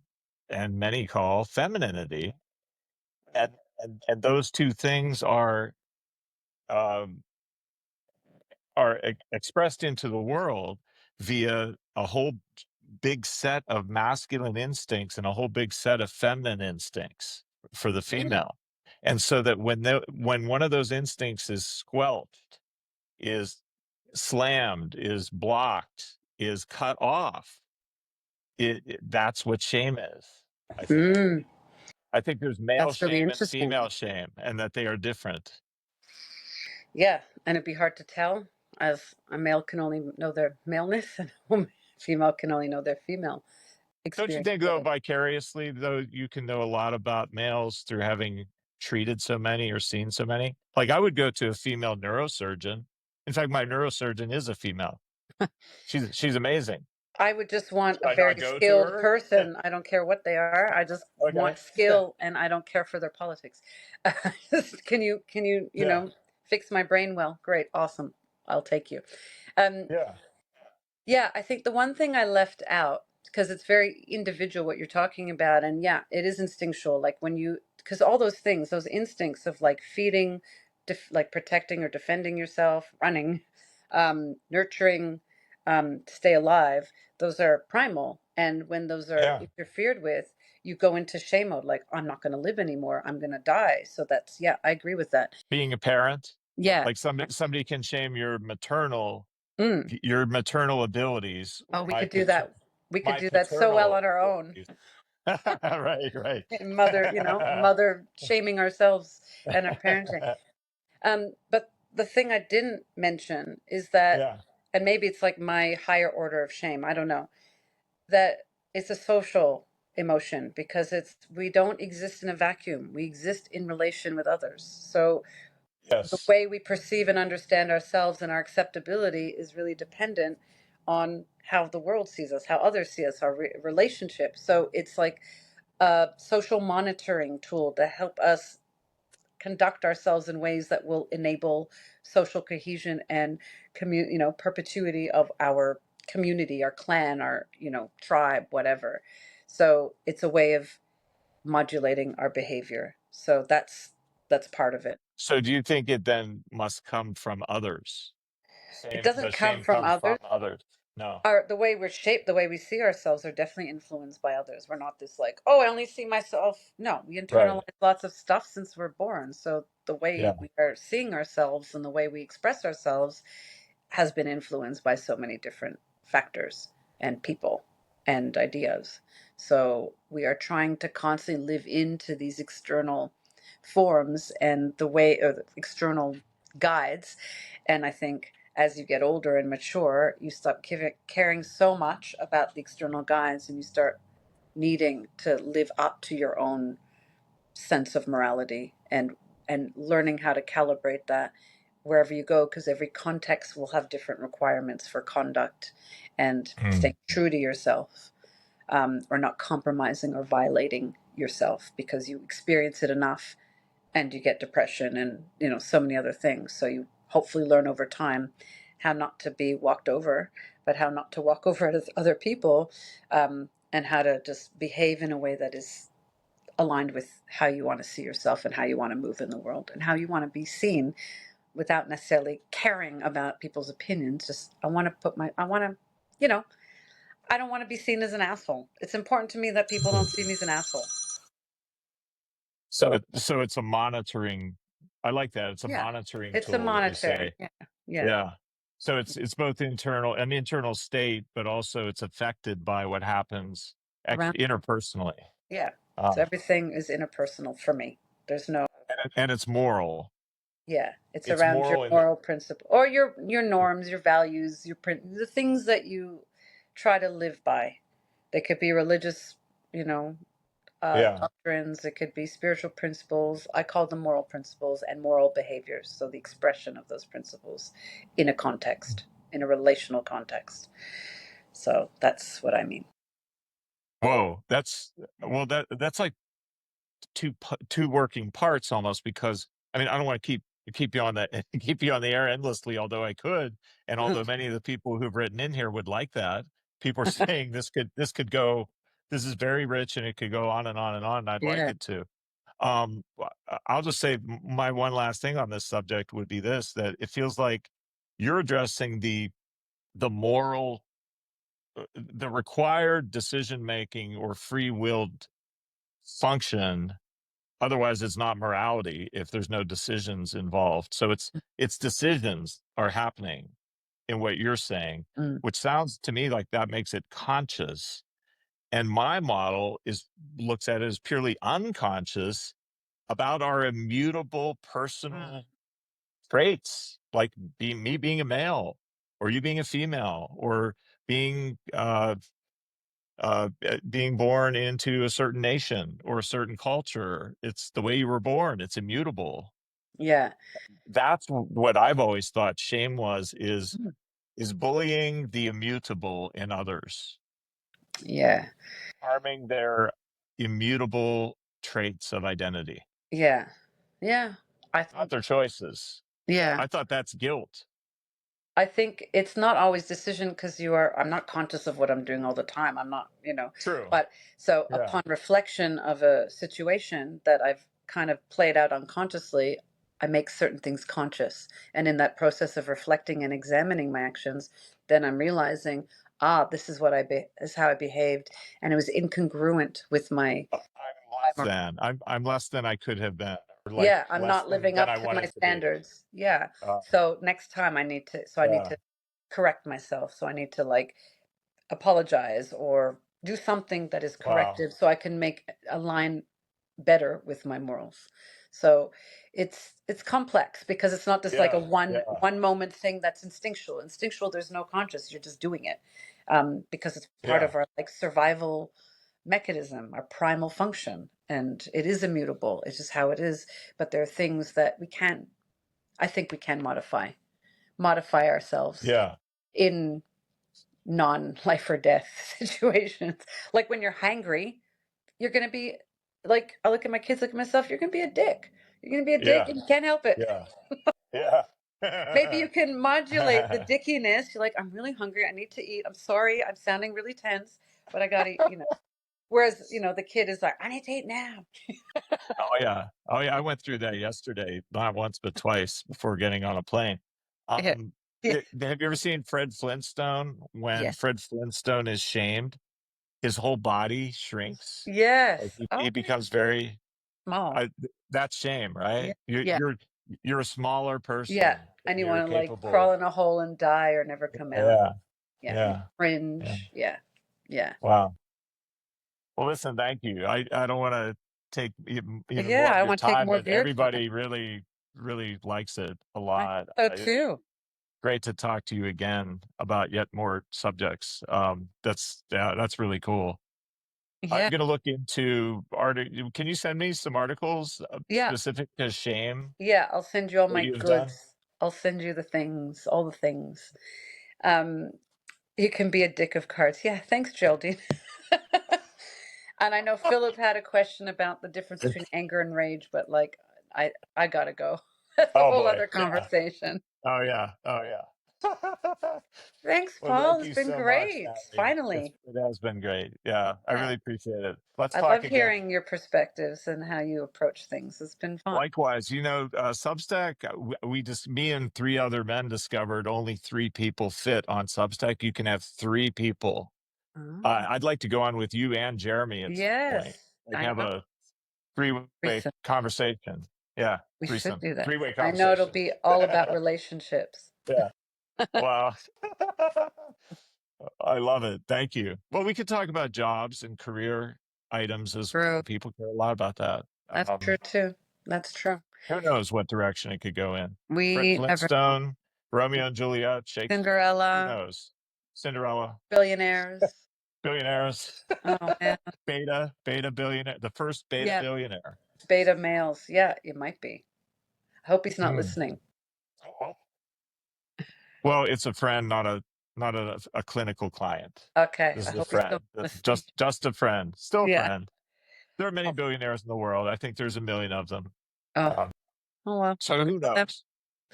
and many call femininity. And those two things um, are expressed into the world via a whole big set of masculine instincts and a whole big set of feminine instincts for the female. And so that when one of those instincts is squelched, is slammed, is blocked, is cut off, that's what shame is. I think. mm. I think there's male That's really shame and interesting. female shame, and that they are different. Yeah, and it'd be hard to tell, as a male can only know their maleness, and a female can only know their female Don't you experience think, of though, it. vicariously, though, you can know a lot about males through having treated so many or seen so many? Like, I would go to a female neurosurgeon. In fact, my neurosurgeon is a female. She's amazing. I would just want Should a I not very go to skilled her? person. I don't care what they are. I just Okay. want skill, and I don't care for their politics. Can you, Yeah. fix my brain well? Great, awesome. I'll take you. Um, Yeah. Yeah, I think the one thing I left out, because it's very individual what you're talking about, and yeah, it is instinctual. Like when you, because all those things, those instincts of like feeding, like protecting or defending yourself, running, nurturing, to stay alive, those are primal. And when those are Yeah. interfered with, you go into shame mode, like, I'm not going to live anymore. I'm going to die. So that's, yeah, I agree with that. Being a parent, Yeah. like somebody can shame Mm. your maternal abilities, Oh, we my could do that. We could my do that so well paternal on our own. abilities. Right, right. Mother shaming ourselves and our parenting. But the thing I didn't mention is that, Yeah. and maybe it's like my higher order of shame, I don't know, that it's a social emotion, because we don't exist in a vacuum. We exist in relation with others. So the Yes. way we perceive and understand ourselves and our acceptability is really dependent on how the world sees us, how others see us, our relationships. So it's like a social monitoring tool to help us conduct ourselves in ways that will enable social cohesion and perpetuity of our community, our clan, our tribe, whatever. So it's a way of modulating our behavior. So that's part of it. So do you think it then must come from others? It Same, doesn't does come shame from come others. from others? No. The way we're shaped, the way we see ourselves, are definitely influenced by others. We're not this like, oh, I only see myself. No, we internalize Right. lots of stuff since we're born. So the way Yeah. we are seeing ourselves and the way we express ourselves has been influenced by so many different factors and people and ideas. So we are trying to constantly live into these external forms and the way, or the external guides. And I think as you get older and mature, you stop caring so much about the external guides, and you start needing to live up to your own sense of morality, and learning how to calibrate that wherever you go, because every context will have different requirements for conduct and Hmm. staying true to yourself, or not compromising or violating yourself because you experience it enough, and you get depression and so many other things. So you hopefully learn over time how not to be walked over, but how not to walk over other people, and how to just behave in a way that is aligned with how you want to see yourself and how you want to move in the world and how you want to be seen, without necessarily caring about people's opinions. Just you know, I don't want to be seen as an asshole. It's important to me that people don't see me as an asshole. So it's a monitoring. I like that. It's a Yeah. monitoring It's a tool, would you monitoring. say? Yeah. Yeah. Yeah. So it's both an internal state, but also it's affected by what happens around. interpersonally. Yeah. So Um, everything is interpersonal for me. There's no, and it's moral. yeah, it's It's around your moral in the, moral principle or your norms, your values, the things that you try to live by. They could be religious, you know, yeah. doctrines. It could be spiritual principles. I call them moral principles and moral behaviors. So the expression of those principles in a context, in a relational context. So that's what I mean. Whoa, that's like two working parts almost, because I mean I don't want to keep you on that keep you on the air endlessly, although I could, and although many of the people who've written in here would like that. People are saying this could go, this is very rich and it could go on and on and on, and I'd like Yeah. it to. I'll just say my one last thing on this subject would be this: that it feels like you're addressing the moral, the required decision making or free willed function. Otherwise, it's not morality if there's no decisions involved. So it's decisions are happening in what you're saying, Mm. which sounds to me like that makes it conscious. And my model is looks at it as purely unconscious about our immutable personal traits, like me being a male, or you being a female, or being being born into a certain nation or a certain culture. It's the way you were born. It's immutable. Yeah. That's what I've always thought shame was, Mm. is bullying the immutable in others, Yeah. harming their immutable traits of identity, Yeah. Yeah. I not think, their choices. yeah. I thought that's guilt. I think it's not always decision because I'm not conscious of what I'm doing all the time. I'm not, True. but so Yeah. upon reflection of a situation that I've kind of played out unconsciously, I make certain things conscious. And in that process of reflecting and examining my actions, then I'm realizing, this is is how I behaved. And it was incongruent with I'm less my, than. I'm less than I could have been, or like yeah, I'm less not living than up I to my wanted to be. standards. Yeah. Uh, So next time I need yeah. to correct myself. So I need to like apologize or do something that is Wow. corrective so I can make align better with my morals. So it's complex because it's not just like a Yeah. Yeah. one moment thing that's instinctual. Instinctual, there's no conscious. You're just doing it because it's part Yeah. of our like survival mechanism, our primal function, and it is immutable. It's just how it is. But there are things that I think we can modify ourselves Yeah. in non life or death situations. Like when you're hangry, you're going to be like, I look at my kids, look at myself, you're going to be a dick. You're going to be a dick Yeah. and you can't help it. Yeah. Yeah. Maybe you can modulate the dickiness. You're like, I'm really hungry. I need to eat. I'm sorry. I'm sounding really tense, but I got to. Whereas, the kid is like, I need to eat now. Oh yeah. Oh yeah. I went through that yesterday, not once but twice before getting on a plane. Yeah. Yeah. Have you ever seen Fred Flintstone? When Yes. Fred Flintstone is shamed, his whole body shrinks. Like Yes. he Oh, yeah. becomes very. Small. That's shame, Yeah. right? Yeah. You're a smaller Yeah. person than And you you're want to like capable. crawl in a hole and die or never come out. Yeah. Yeah. Yeah. Yeah. Cringe. Yeah. Yeah. Wow. Well, listen, thank you. I don't want to take even Yeah. more of I your want to take time, more of but your time. everybody really likes it a I lot. so It's too. great to talk to you again about yet more subjects. That's really cool. I'm Yeah. going to look into art. Can you send me some articles Yeah. specific to shame Yeah. I'll send you all that my you've done? goods. I'll send you the things, all the things. Um, you can be a dick of cards. Yeah. Thanks, Geraldine. And I know Philip had a question about the difference between anger and rage, but like, I gotta go. That's a Oh whole boy. other Yeah. conversation. Oh yeah. Oh yeah. Thanks, Well, Paul. thank It's you been so much, great. Natalie. Finally. It has been great. Yeah, I Yeah. really appreciate it. Let's I talk love again. hearing your perspectives and how you approach things. It's been fun. Likewise, Substack, we just, me and three other men discovered only three people fit on Substack. You can have three people. Oh, I'd like to go on with you and Jeremy at some point, yes. like I have know. a three-way Threesome. conversation. Yeah, We should threesome, do that. three-way I know it'll conversation. be all about relationships. Yeah. Wow. I love it. Thank you. Well, we could talk about jobs and career items as True. well. People care a lot about that. That's true too. That's true. Who knows what direction it could go in? We never know. Flintstone, Romeo and Juliet, Shakespeare. Who Cinderella, knows? Cinderella, billionaires. billionaires, Oh man. beta billionaire, the first beta Yeah. billionaire. Beta males. Yeah, it might be. I hope he's not Hmm. listening. Well, it's a friend, not a clinical client. Okay. This I is a hope he's still friend. listening. Just a friend. Still a Yeah. friend. There are many Oh, billionaires in the world. I think there's a million of them. oh, Um, oh well. so who Yep. knows?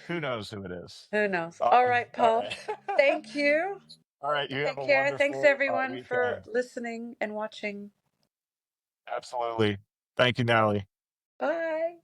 Who knows who it is? Who knows? All All right, Paul. right. Thank you. All right. You have Take a care. Thanks wonderful everyone for weekend. listening and watching. Absolutely. Thank you, Natalie. Bye.